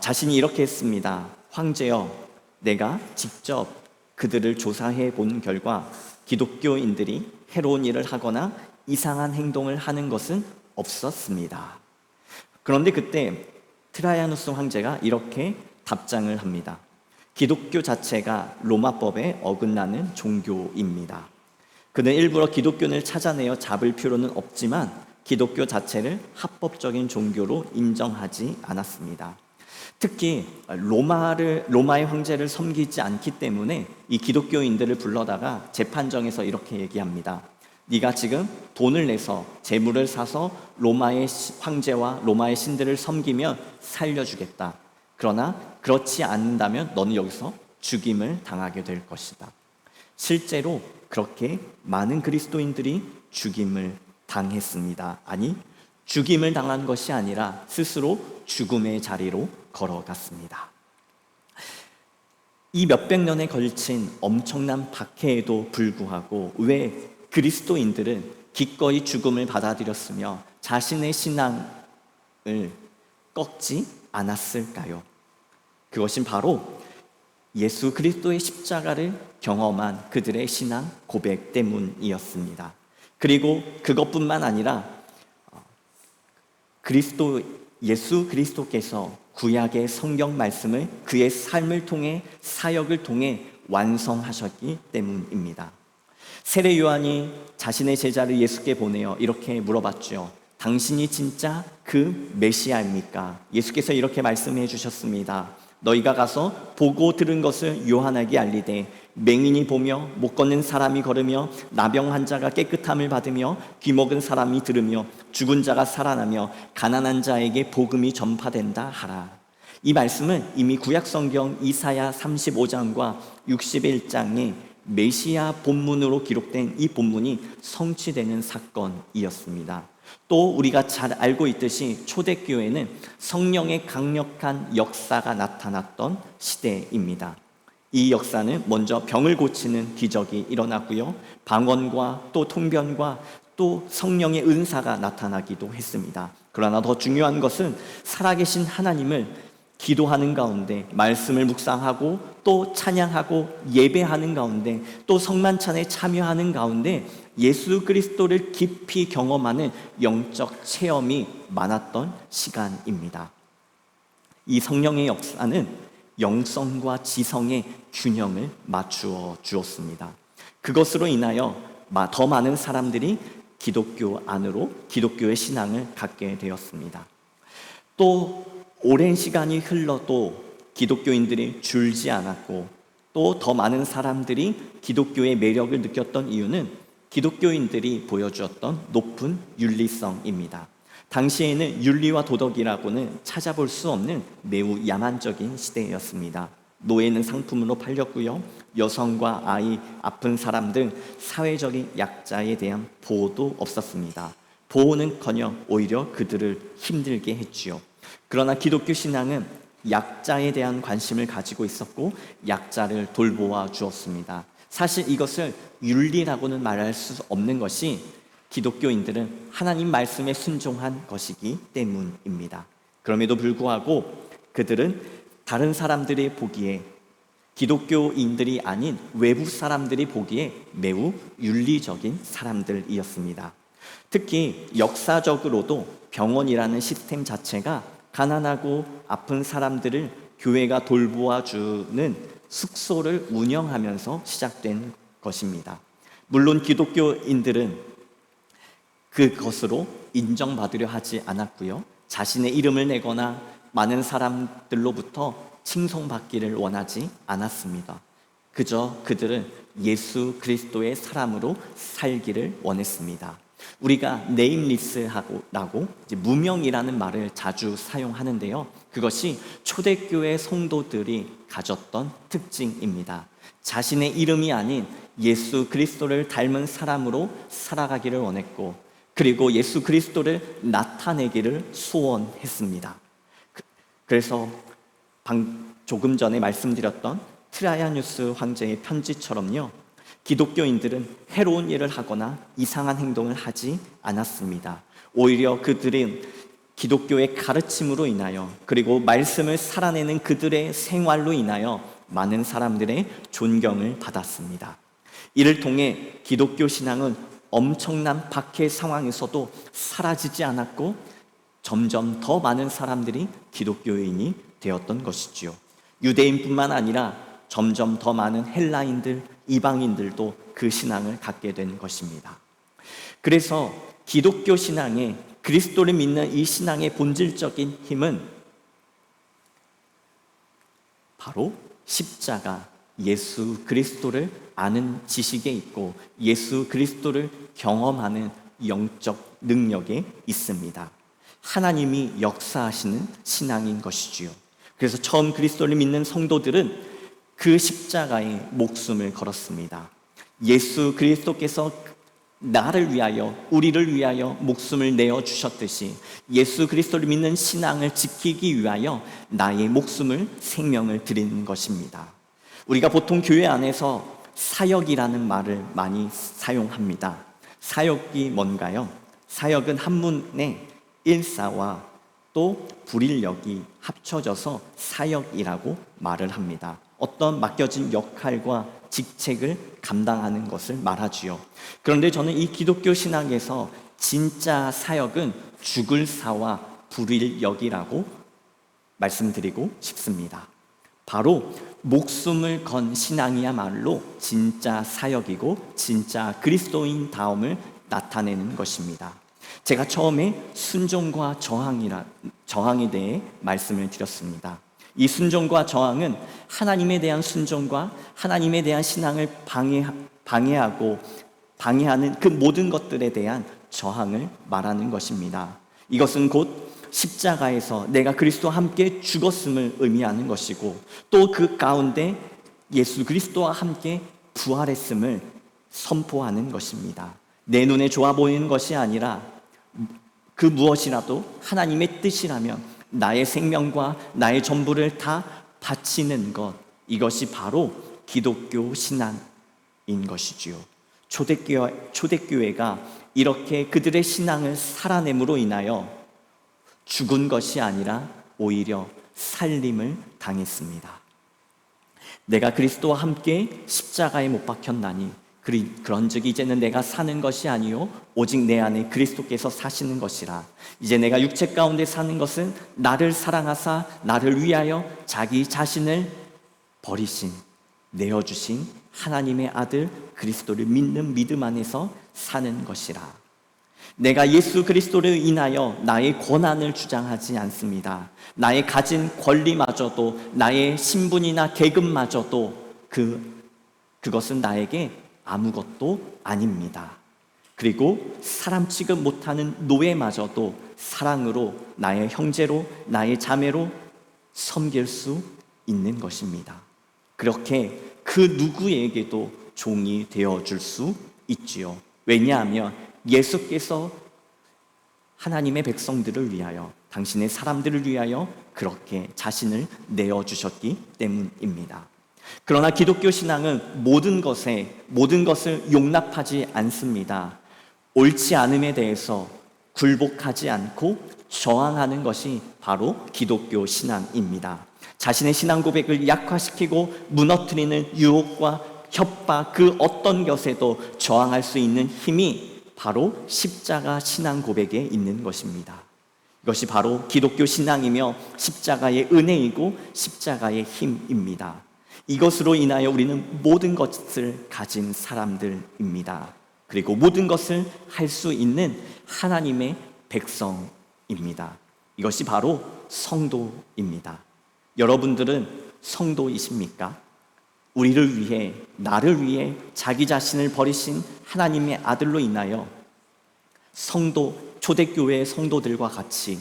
자신이 이렇게 했습니다. 황제여, 내가 직접 그들을 조사해 본 결과 기독교인들이 해로운 일을 하거나 이상한 행동을 하는 것은 없었습니다. 그런데 그때 트라이아누스 황제가 이렇게 답장을 합니다. 기독교 자체가 로마법에 어긋나는 종교입니다. 그는 일부러 기독교를 찾아내어 잡을 필요는 없지만 기독교 자체를 합법적인 종교로 인정하지 않았습니다. 특히 로마의 황제를 섬기지 않기 때문에 이 기독교인들을 불러다가 재판정에서 이렇게 얘기합니다. 네가 지금 돈을 내서 재물을 사서 로마의 황제와 로마의 신들을 섬기면 살려주겠다. 그러나 그렇지 않는다면 너는 여기서 죽임을 당하게 될 것이다. 실제로 그렇게 많은 그리스도인들이 죽임을 당했습니다. 아니, 죽임을 당한 것이 아니라 스스로 죽음의 자리로 걸어갔습니다. 이 몇백 년에 걸친 엄청난 박해에도 불구하고 왜 그리스도인들은 기꺼이 죽음을 받아들였으며 자신의 신앙을 꺾지 않았을까요? 그것은 바로 예수 그리스도의 십자가를 경험한 그들의 신앙 고백 때문이었습니다. 그리고 그것뿐만 아니라 예수 그리스도께서 구약의 성경 말씀을 그의 삶을 통해 사역을 통해 완성하셨기 때문입니다. 세례 요한이 자신의 제자를 예수께 보내어 이렇게 물어봤죠. 당신이 진짜 그 메시아입니까? 예수께서 이렇게 말씀해 주셨습니다. 너희가 가서 보고 들은 것을 요한에게 알리되 맹인이 보며 못 걷는 사람이 걸으며 나병 환자가 깨끗함을 받으며 귀먹은 사람이 들으며 죽은 자가 살아나며 가난한 자에게 복음이 전파된다 하라. 이 말씀은 이미 구약 성경 이사야 35장과 61장에 메시아 본문으로 기록된 이 본문이 성취되는 사건이었습니다. 또 우리가 잘 알고 있듯이 초대교회는 성령의 강력한 역사가 나타났던 시대입니다. 이 역사는 먼저 병을 고치는 기적이 일어났고요, 방언과 또 통변과 또 성령의 은사가 나타나기도 했습니다. 그러나 더 중요한 것은 살아계신 하나님을 기도하는 가운데, 말씀을 묵상하고 또 찬양하고 예배하는 가운데, 또 성만찬에 참여하는 가운데 예수 그리스도를 깊이 경험하는 영적 체험이 많았던 시간입니다. 이 성령의 역사는 영성과 지성의 균형을 맞추어 주었습니다. 그것으로 인하여 더 많은 사람들이 기독교 안으로 기독교의 신앙을 갖게 되었습니다. 또 오랜 시간이 흘러도 기독교인들이 줄지 않았고 또 더 많은 사람들이 기독교의 매력을 느꼈던 이유는 기독교인들이 보여주었던 높은 윤리성입니다. 당시에는 윤리와 도덕이라고는 찾아볼 수 없는 매우 야만적인 시대였습니다. 노예는 상품으로 팔렸고요, 여성과 아이, 아픈 사람 등 사회적인 약자에 대한 보호도 없었습니다. 보호는커녕 오히려 그들을 힘들게 했지요. 그러나 기독교 신앙은 약자에 대한 관심을 가지고 있었고 약자를 돌보아 주었습니다. 사실 이것을 윤리라고는 말할 수 없는 것이 기독교인들은 하나님 말씀에 순종한 것이기 때문입니다. 그럼에도 불구하고 그들은 다른 사람들이 보기에, 기독교인들이 아닌 외부 사람들이 보기에 매우 윤리적인 사람들이었습니다. 특히 역사적으로도 병원이라는 시스템 자체가 가난하고 아픈 사람들을 교회가 돌보아 주는 숙소를 운영하면서 시작된 것입니다. 물론 기독교인들은 그것으로 인정받으려 하지 않았고요, 자신의 이름을 내거나 많은 사람들로부터 칭송받기를 원하지 않았습니다. 그저 그들은 예수 그리스도의 사람으로 살기를 원했습니다. 우리가 네임리스라고 무명이라는 말을 자주 사용하는데요, 그것이 초대교회 성도들이 가졌던 특징입니다. 자신의 이름이 아닌 예수 그리스도를 닮은 사람으로 살아가기를 원했고, 그리고 예수 그리스도를 나타내기를 소원했습니다. 그래서 조금 전에 말씀드렸던 트라이아누스 황제의 편지처럼요, 기독교인들은 해로운 일을 하거나 이상한 행동을 하지 않았습니다. 오히려 그들은 기독교의 가르침으로 인하여, 그리고 말씀을 살아내는 그들의 생활로 인하여 많은 사람들의 존경을 받았습니다. 이를 통해 기독교 신앙은 엄청난 박해 상황에서도 사라지지 않았고 점점 더 많은 사람들이 기독교인이 되었던 것이지요. 유대인뿐만 아니라 점점 더 많은 헬라인들, 이방인들도 그 신앙을 갖게 된 것입니다. 그래서 기독교 신앙에 그리스도를 믿는 이 신앙의 본질적인 힘은 바로 십자가, 예수 그리스도를 아는 지식에 있고 예수 그리스도를 경험하는 영적 능력에 있습니다. 하나님이 역사하시는 신앙인 것이지요. 그래서 처음 그리스도를 믿는 성도들은 그 십자가에 목숨을 걸었습니다. 예수 그리스도께서 나를 위하여, 우리를 위하여 목숨을 내어주셨듯이 예수 그리스도를 믿는 신앙을 지키기 위하여 나의 목숨을, 생명을 드리는 것입니다. 우리가 보통 교회 안에서 사역이라는 말을 많이 사용합니다. 사역이 뭔가요? 사역은 한문에 일사와 또 불일역이 합쳐져서 사역이라고 말을 합니다. 어떤 맡겨진 역할과 직책을 감당하는 것을 말하지요. 그런데 저는 이 기독교 신학에서 진짜 사역은 죽을 사와 불일역이라고 말씀드리고 싶습니다. 바로 목숨을 건 신앙이야말로 진짜 사역이고 진짜 그리스도인 다움을 나타내는 것입니다. 제가 처음에 순종과 저항에 대해 말씀을 드렸습니다. 이 순종과 저항은 하나님에 대한 순종과 하나님에 대한 신앙을 방해하는 그 모든 것들에 대한 저항을 말하는 것입니다. 이것은 곧 십자가에서 내가 그리스도와 함께 죽었음을 의미하는 것이고 또 그 가운데 예수 그리스도와 함께 부활했음을 선포하는 것입니다. 내 눈에 좋아 보이는 것이 아니라 그 무엇이라도 하나님의 뜻이라면 나의 생명과 나의 전부를 다 바치는 것, 이것이 바로 기독교 신앙인 것이지요. 초대교회가 이렇게 그들의 신앙을 살아냄으로 인하여 죽은 것이 아니라 오히려 살림을 당했습니다. 내가 그리스도와 함께 십자가에 못 박혔나니 그런즉 이제는 내가 사는 것이 아니요 오직 내 안에 그리스도께서 사시는 것이라. 이제 내가 육체 가운데 사는 것은 나를 사랑하사 나를 위하여 자기 자신을 버리신, 내어주신 하나님의 아들 그리스도를 믿는 믿음 안에서 사는 것이라. 내가 예수 그리스도를 인하여 나의 권한을 주장하지 않습니다. 나의 가진 권리마저도, 나의 신분이나 계급마저도 그것은 나에게 아무것도 아닙니다. 그리고 사람 취급 못하는 노예마저도 사랑으로 나의 형제로, 나의 자매로 섬길 수 있는 것입니다. 그렇게 그 누구에게도 종이 되어줄 수 있지요. 왜냐하면 예수께서 하나님의 백성들을 위하여, 당신의 사람들을 위하여 그렇게 자신을 내어주셨기 때문입니다. 그러나 기독교 신앙은 모든 것을 용납하지 않습니다. 옳지 않음에 대해서 굴복하지 않고 저항하는 것이 바로 기독교 신앙입니다. 자신의 신앙 고백을 약화시키고 무너뜨리는 유혹과 협박, 그 어떤 것에도 저항할 수 있는 힘이 바로 십자가 신앙 고백에 있는 것입니다. 이것이 바로 기독교 신앙이며 십자가의 은혜이고 십자가의 힘입니다. 이것으로 인하여 우리는 모든 것을 가진 사람들입니다. 그리고 모든 것을 할 수 있는 하나님의 백성입니다. 이것이 바로 성도입니다. 여러분들은 성도이십니까? 우리를 위해, 나를 위해 자기 자신을 버리신 하나님의 아들로 인하여 초대교회의 성도들과 같이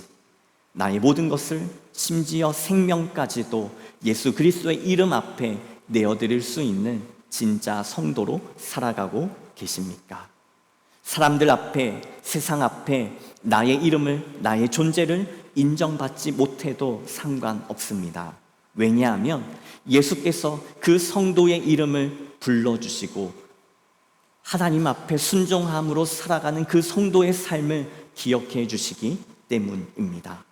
나의 모든 것을, 심지어 생명까지도 예수 그리스도의 이름 앞에 내어드릴 수 있는 진짜 성도로 살아가고 계십니까? 사람들 앞에, 세상 앞에 나의 이름을, 나의 존재를 인정받지 못해도 상관없습니다. 왜냐하면 예수께서 그 성도의 이름을 불러주시고 하나님 앞에 순종함으로 살아가는 그 성도의 삶을 기억해 주시기 때문입니다.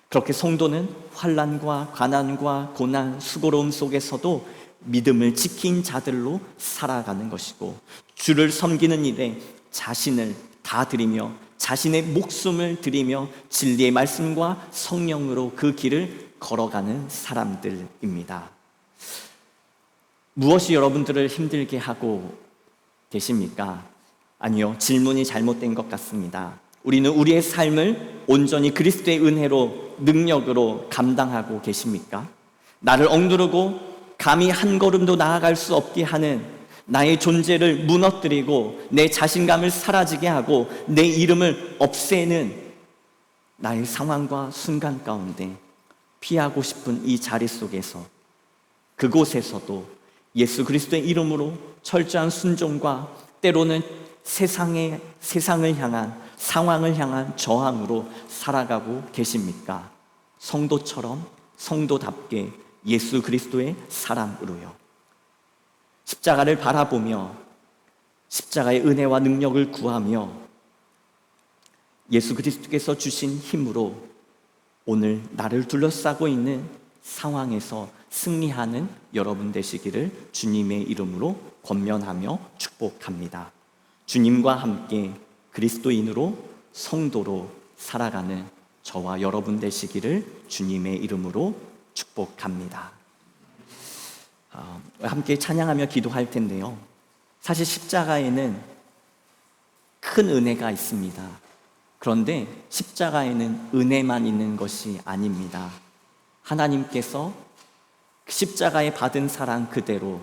그렇게 성도는 환난과 가난과 고난, 수고로움 속에서도 믿음을 지킨 자들로 살아가는 것이고 주를 섬기는 일에 자신을 다 드리며 자신의 목숨을 드리며 진리의 말씀과 성령으로 그 길을 걸어가는 사람들입니다. 무엇이 여러분들을 힘들게 하고 계십니까? 아니요, 질문이 잘못된 것 같습니다. 우리는 우리의 삶을 온전히 그리스도의 은혜로, 능력으로 감당하고 계십니까? 나를 억누르고 감히 한 걸음도 나아갈 수 없게 하는 나의 존재를 무너뜨리고 내 자신감을 사라지게 하고 내 이름을 없애는 나의 상황과 순간 가운데 피하고 싶은 이 자리 속에서, 그곳에서도 예수 그리스도의 이름으로 철저한 순종과 때로는 세상을 향한, 상황을 향한 저항으로 살아가고 계십니까? 성도처럼, 성도답게 예수 그리스도의 사랑으로요. 십자가를 바라보며 십자가의 은혜와 능력을 구하며 예수 그리스도께서 주신 힘으로 오늘 나를 둘러싸고 있는 상황에서 승리하는 여러분 되시기를 주님의 이름으로 권면하며 축복합니다. 주님과 함께 그리스도인으로, 성도로 살아가는 저와 여러분 되시기를 주님의 이름으로 축복합니다. 함께 찬양하며 기도할 텐데요. 사실 십자가에는 큰 은혜가 있습니다. 그런데 십자가에는 은혜만 있는 것이 아닙니다. 하나님께서 십자가에 받은 사랑 그대로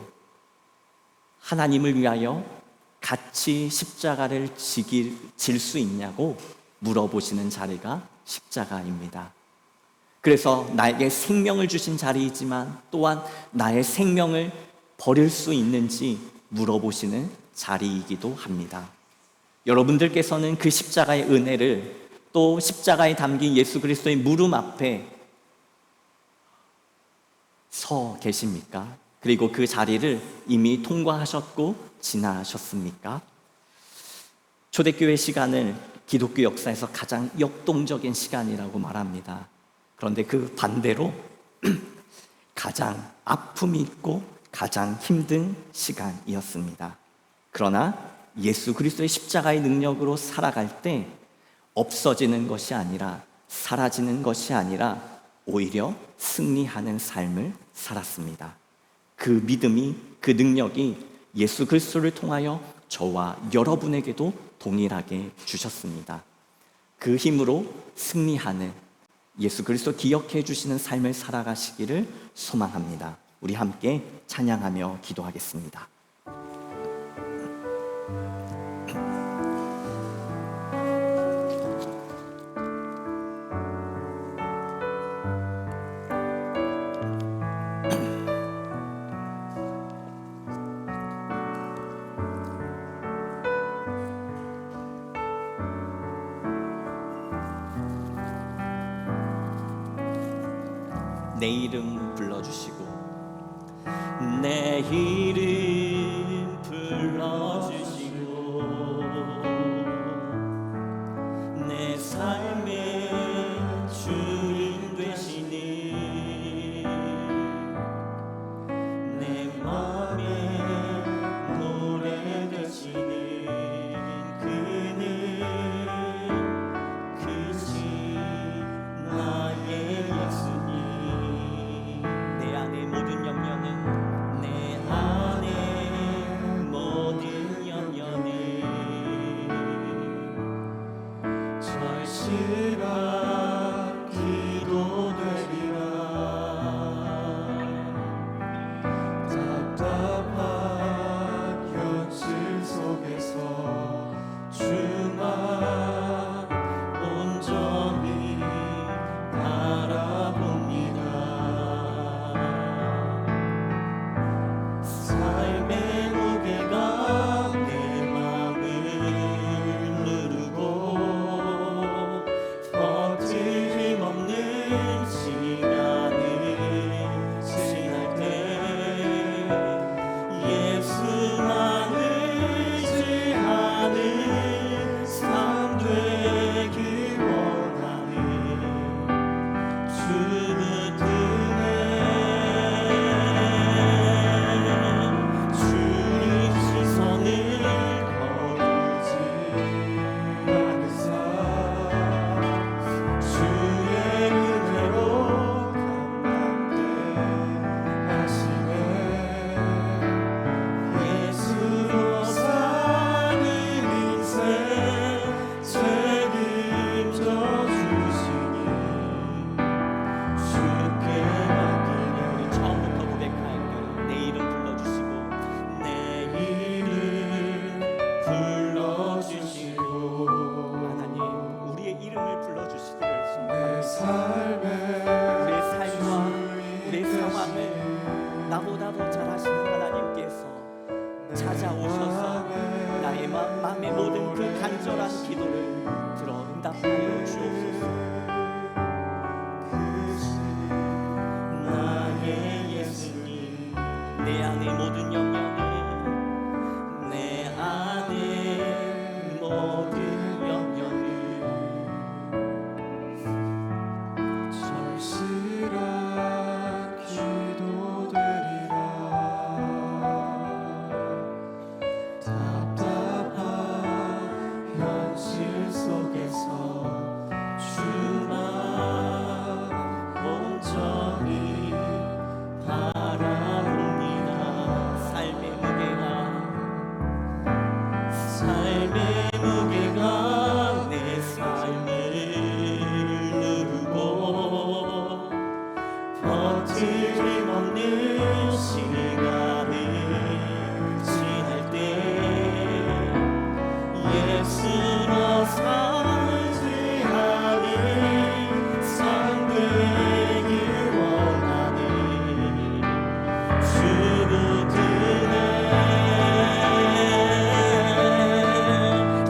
하나님을 위하여 같이 십자가를 질 수 있냐고 물어보시는 자리가 십자가입니다. 그래서 나에게 생명을 주신 자리이지만 또한 나의 생명을 버릴 수 있는지 물어보시는 자리이기도 합니다. 여러분들께서는 그 십자가의 은혜를, 또 십자가에 담긴 예수 그리스도의 무릎 앞에 서 계십니까? 그리고 그 자리를 이미 통과하셨고 지나셨습니까? 초대교회 시간을 기독교 역사에서 가장 역동적인 시간이라고 말합니다. 그런데 그 반대로 가장 아픔이 있고 가장 힘든 시간이었습니다. 그러나 예수 그리스도의 십자가의 능력으로 살아갈 때 없어지는 것이 아니라, 사라지는 것이 아니라 오히려 승리하는 삶을 살았습니다. 그 믿음이, 그 능력이 예수 그리스도를 통하여 저와 여러분에게도 동일하게 주셨습니다. 그 힘으로 승리하는, 예수 그리스도 기억해 주시는 삶을 살아가시기를 소망합니다. 우리 함께 찬양하며 기도하겠습니다. 내 이름 불러주시고 내 이름 불러주시고 내 삶의 주인 되시니 내 맘에 노래 되시니 그는 그지 나의 예수님. 내 안의 모든 염려는, 내 안에 모든 염려는 절실한 기도되리라. 답답한 현실 속에서 주만 온전히 바라봅니다. 삶의 무게가 내 맘을 누르고 삶의 무게가 내 삶을 누르고 버팀 없는 시간을 지날 때 예수로 살지 않은 삶 되길 원하네.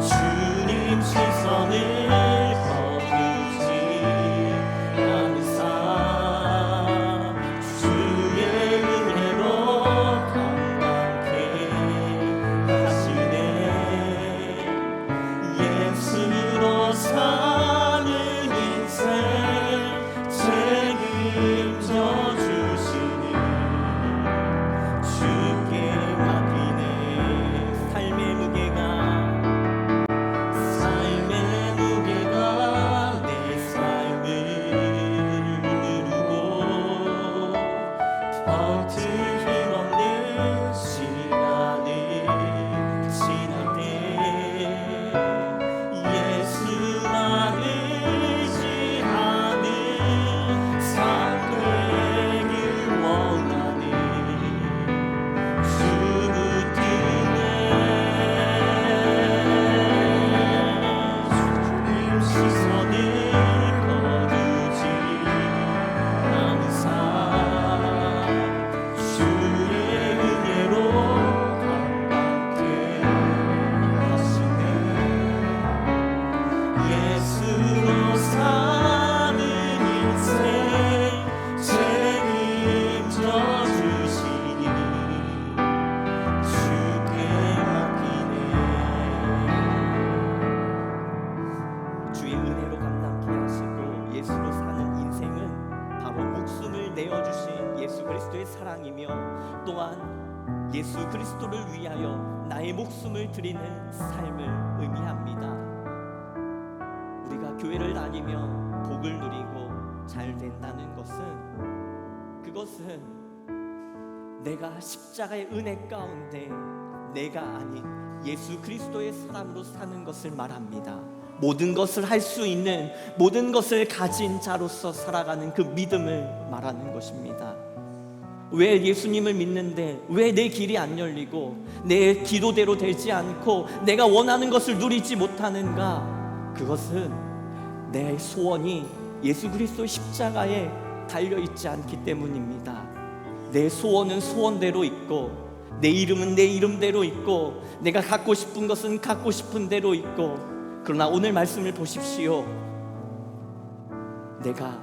주님 시선을 거두지 않은 삶 주의 은혜로 감당케 하시네. 예수로 사는 인생 책임져 주시니 주께 맡기네. 삶의 무게가 내 삶을 누르고 버틸 힘 없는 시간을 지날 때 예수만 의지하는 삶 되길 원하네. 주님 시선을 거두지 않은 삶 주의 은혜로 감당케 하시네. 예수로 사는 인생 책임져 주시니 주께 맡기네. 주의 은혜로 감당케 하시고 예수로 사는 인생은 바로 목숨을 내어주신 예수 그리스도의 사랑이며 또한 예수 그리스도를 위하여 나의 목숨을 드리는 삶을 의미합니다. 우리가 교회를 다니며 복을 누리고 잘 된다는 그것은 내가 십자가의 은혜 가운데 내가 아닌 예수 그리스도의 사람으로 사는 것을 말합니다. 모든 것을 할 수 있는, 모든 것을 가진 자로서 살아가는 그 믿음을 말하는 것입니다. 왜 예수님을 믿는데 왜 내 길이 안 열리고 내 기도대로 되지 않고 내가 원하는 것을 누리지 못하는가? 그것은 내 소원이 예수 그리스도 십자가에 달려있지 않기 때문입니다. 내 소원은 소원대로 있고 내 이름은 내 이름대로 있고 내가 갖고 싶은 것은 갖고 싶은 대로 있고, 그러나 오늘 말씀을 보십시오. 내가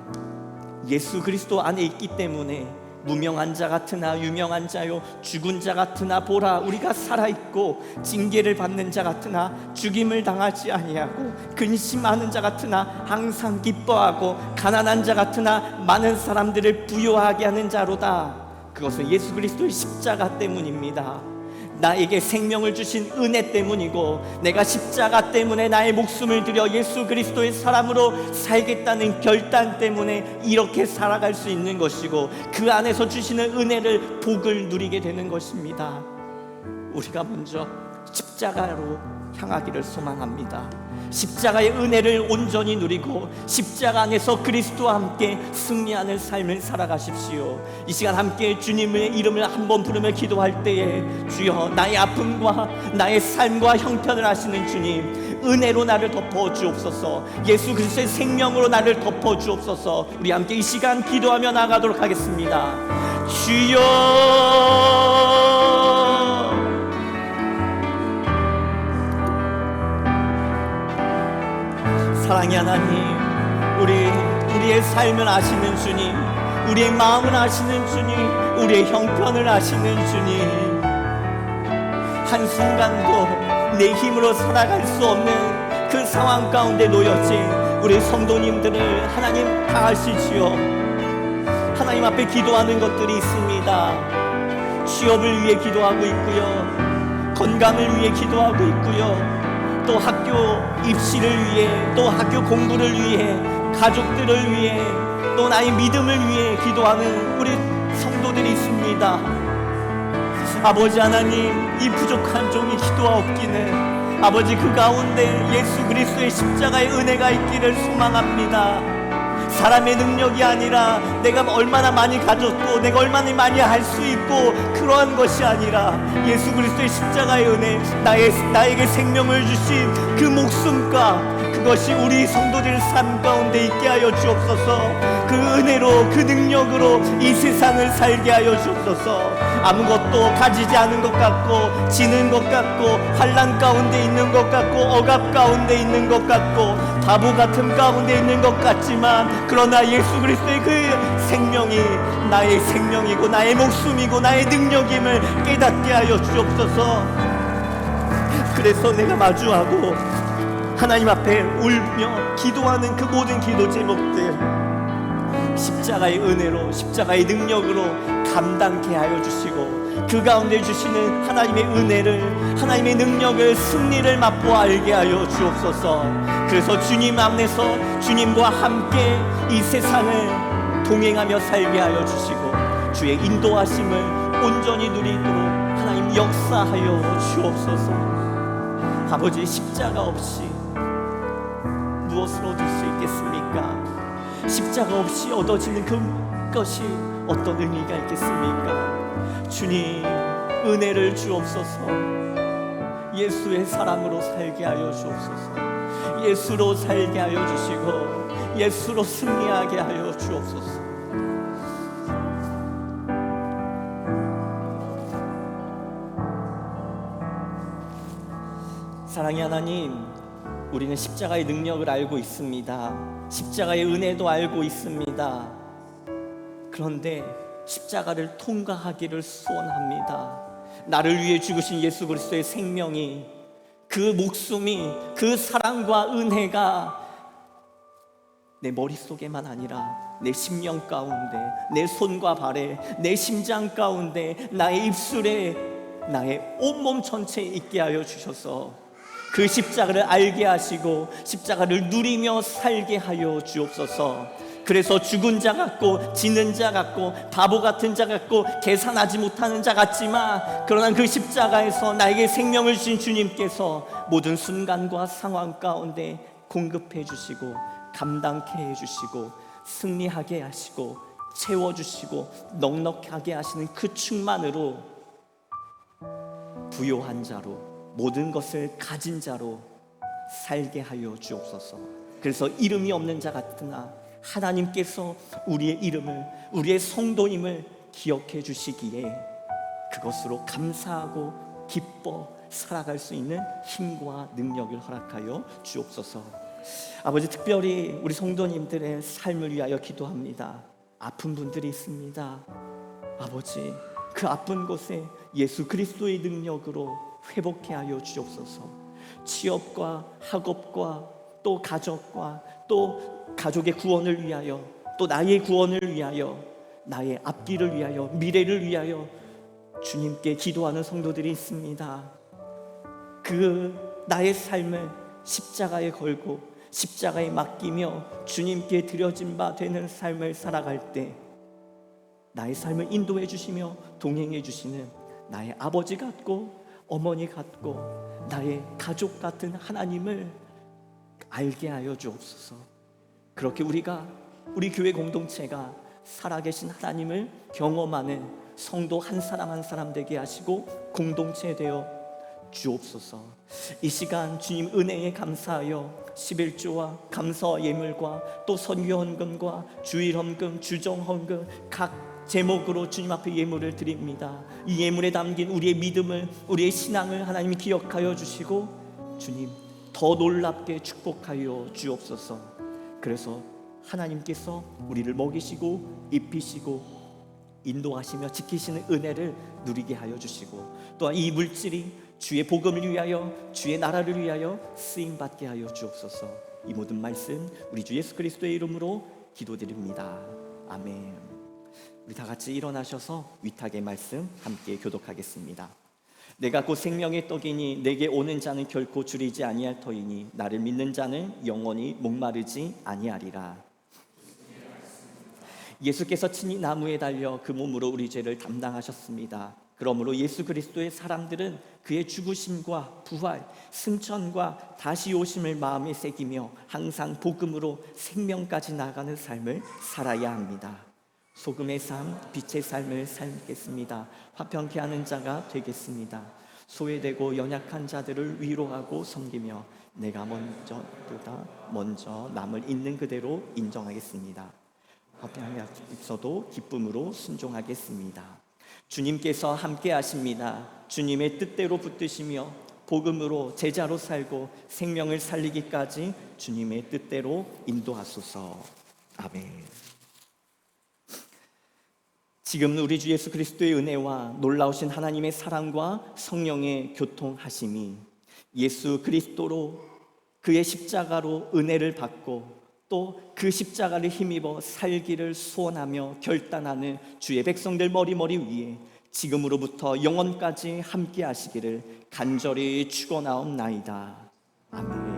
예수 그리스도 안에 있기 때문에 무명한 자 같으나 유명한 자요 죽은 자 같으나 보라 우리가 살아있고 징계를 받는 자 같으나 죽임을 당하지 아니하고 근심하는 자 같으나 항상 기뻐하고 가난한 자 같으나 많은 사람들을 부유하게 하는 자로다. 그것은 예수 그리스도의 십자가 때문입니다. 나에게 생명을 주신 은혜 때문이고 내가 십자가 때문에 나의 목숨을 들여 예수 그리스도의 사람으로 살겠다는 결단 때문에 이렇게 살아갈 수 있는 것이고 그 안에서 주시는 은혜를 복을 누리게 되는 것입니다. 우리가 먼저 십자가로 향하기를 소망합니다. 십자가의 은혜를 온전히 누리고 십자가 안에서 그리스도와 함께 승리하는 삶을 살아가십시오. 이 시간 함께 주님의 이름을 한번 부르며 기도할 때에 주여 나의 아픔과 나의 삶과 형편을 아시는 주님, 은혜로 나를 덮어 주옵소서. 예수 그리스도의 생명으로 나를 덮어 주옵소서. 우리 함께 이 시간 기도하며 나가도록 하겠습니다. 주여 사랑의 하나님, 우리의 삶을 아시는 주님, 우리의 마음을 아시는 주님, 우리의 형편을 아시는 주님, 한순간도 내 힘으로 살아갈 수 없는 그 상황 가운데 놓여진 우리 성도님들을 하나님 다 아시지요. 하나님 앞에 기도하는 것들이 있습니다. 취업을 위해 기도하고 있고요, 건강을 위해 기도하고 있고요, 또 학교 입시를 위해, 또 학교 공부를 위해, 가족들을 위해, 또 나의 믿음을 위해 기도하는 우리 성도들이 있습니다. 아버지 하나님, 이 부족한 종이 기도하옵기는 아버지, 그 가운데 예수 그리스도의 십자가의 은혜가 있기를 소망합니다. 사람의 능력이 아니라 내가 얼마나 많이 가졌고 내가 얼마나 많이 할 수 있고 그러한 것이 아니라 예수 그리스도의 십자가의 은혜, 나에게 생명을 주신 그 목숨과 그것이 우리 성도들 삶 가운데 있게 하여 주옵소서. 그 은혜로, 그 능력으로 이 세상을 살게 하여 주옵소서. 아무것도 가지지 않은 것 같고 지는 것 같고 환난 가운데 있는 것 같고 억압 가운데 있는 것 같고 바보 같은 가운데 있는 것 같지만, 그러나 예수 그리스도의 그 생명이 나의 생명이고 나의 목숨이고 나의 능력임을 깨닫게 하여 주옵소서. 그래서 내가 마주하고 하나님 앞에 울며 기도하는 그 모든 기도 제목들, 십자가의 은혜로, 십자가의 능력으로 감당케 하여 주시고 그 가운데 주시는 하나님의 은혜를, 하나님의 능력을, 승리를 맛보아 알게 하여 주옵소서. 그래서 주님 안에서 주님과 함께 이 세상을 동행하며 살게 하여 주시고 주의 인도하심을 온전히 누리도록 하나님 역사하여 주옵소서. 아버지, 십자가 없이 무엇을 얻을 수 있겠습니까? 십자가 없이 얻어지는 그것이 어떤 의미가 있겠습니까? 주님, 은혜를 주옵소서. 예수의 사람으로 살게 하여 주옵소서. 예수로 살게 하여 주시고 예수로 승리하게 하여 주옵소서. 사랑의 하나님, 우리는 십자가의 능력을 알고 있습니다. 십자가의 은혜도 알고 있습니다. 그런데 십자가를 통과하기를 소원합니다. 나를 위해 죽으신 예수 그리스도의 생명이, 그 목숨이, 그 사랑과 은혜가 내 머릿속에만 아니라 내 심령 가운데, 내 손과 발에, 내 심장 가운데, 나의 입술에, 나의 온몸 전체에 있게 하여 주셔서 그 십자가를 알게 하시고 십자가를 누리며 살게 하여 주옵소서. 그래서 죽은 자 같고 지는 자 같고 바보 같은 자 같고 계산하지 못하는 자 같지만, 그러나 그 십자가에서 나에게 생명을 주신 주님께서 모든 순간과 상황 가운데 공급해 주시고 감당케 해 주시고 승리하게 하시고 채워주시고 넉넉하게 하시는 그 충만으로 부요한 자로, 모든 것을 가진 자로 살게 하여 주옵소서. 그래서 이름이 없는 자 같으나 하나님께서 우리의 이름을, 우리의 성도임을 기억해 주시기에 그것으로 감사하고 기뻐 살아갈 수 있는 힘과 능력을 허락하여 주옵소서. 아버지, 특별히 우리 성도님들의 삶을 위하여 기도합니다. 아픈 분들이 있습니다. 아버지, 그 아픈 곳에 예수 그리스도의 능력으로 회복케 하여 주옵소서. 취업과 학업과 또 가족과 또 가족의 구원을 위하여, 또 나의 구원을 위하여, 나의 앞길을 위하여, 미래를 위하여 주님께 기도하는 성도들이 있습니다. 그 나의 삶을 십자가에 걸고 십자가에 맡기며 주님께 드려진 바 되는 삶을 살아갈 때 나의 삶을 인도해 주시며 동행해 주시는 나의 아버지 같고 어머니 같고 나의 가족 같은 하나님을 알게 하여 주옵소서. 그렇게 우리 교회 공동체가 살아계신 하나님을 경험하는 성도 한 사람 한 사람 되게 하시고 공동체 되어 주옵소서. 이 시간 주님 은혜에 감사하여 11조와 감사 예물과 또 선교 헌금과 주일 헌금, 주정 헌금 각 제목으로 주님 앞에 예물을 드립니다. 이 예물에 담긴 우리의 믿음을, 우리의 신앙을 하나님이 기억하여 주시고 주님 더 놀랍게 축복하여 주옵소서. 그래서 하나님께서 우리를 먹이시고 입히시고 인도하시며 지키시는 은혜를 누리게 하여 주시고, 또한 이 물질이 주의 복음을 위하여, 주의 나라를 위하여 쓰임받게 하여 주옵소서. 이 모든 말씀 우리 주 예수 그리스도의 이름으로 기도드립니다. 아멘. 우리 다 같이 일어나셔서 위탁의 말씀 함께 교독하겠습니다. 내가 곧 생명의 떡이니 내게 오는 자는 결코 줄이지 아니할 터이니 나를 믿는 자는 영원히 목마르지 아니하리라. 예수께서 친히 나무에 달려 그 몸으로 우리 죄를 담당하셨습니다. 그러므로 예수 그리스도의 사람들은 그의 죽으심과 부활, 승천과 다시 오심을 마음에 새기며 항상 복음으로 생명까지 나아가는 삶을 살아야 합니다. 소금의 삶, 빛의 삶을 살겠습니다. 화평케 하는 자가 되겠습니다. 소외되고 연약한 자들을 위로하고 섬기며 내가 먼저 남을 있는 그대로 인정하겠습니다. 화평하게 있어도 기쁨으로 순종하겠습니다. 주님께서 함께 하십니다. 주님의 뜻대로 붙드시며 복음으로 제자로 살고 생명을 살리기까지 주님의 뜻대로 인도하소서. 아멘. 지금 우리 주 예수 그리스도의 은혜와 놀라우신 하나님의 사랑과 성령의 교통하심이 예수 그리스도로 그의 십자가로 은혜를 받고 또 그 십자가를 힘입어 살기를 소원하며 결단하는 주의 백성들 머리 위에 지금으로부터 영원까지 함께 하시기를 간절히 축원하옵나이다. 아멘.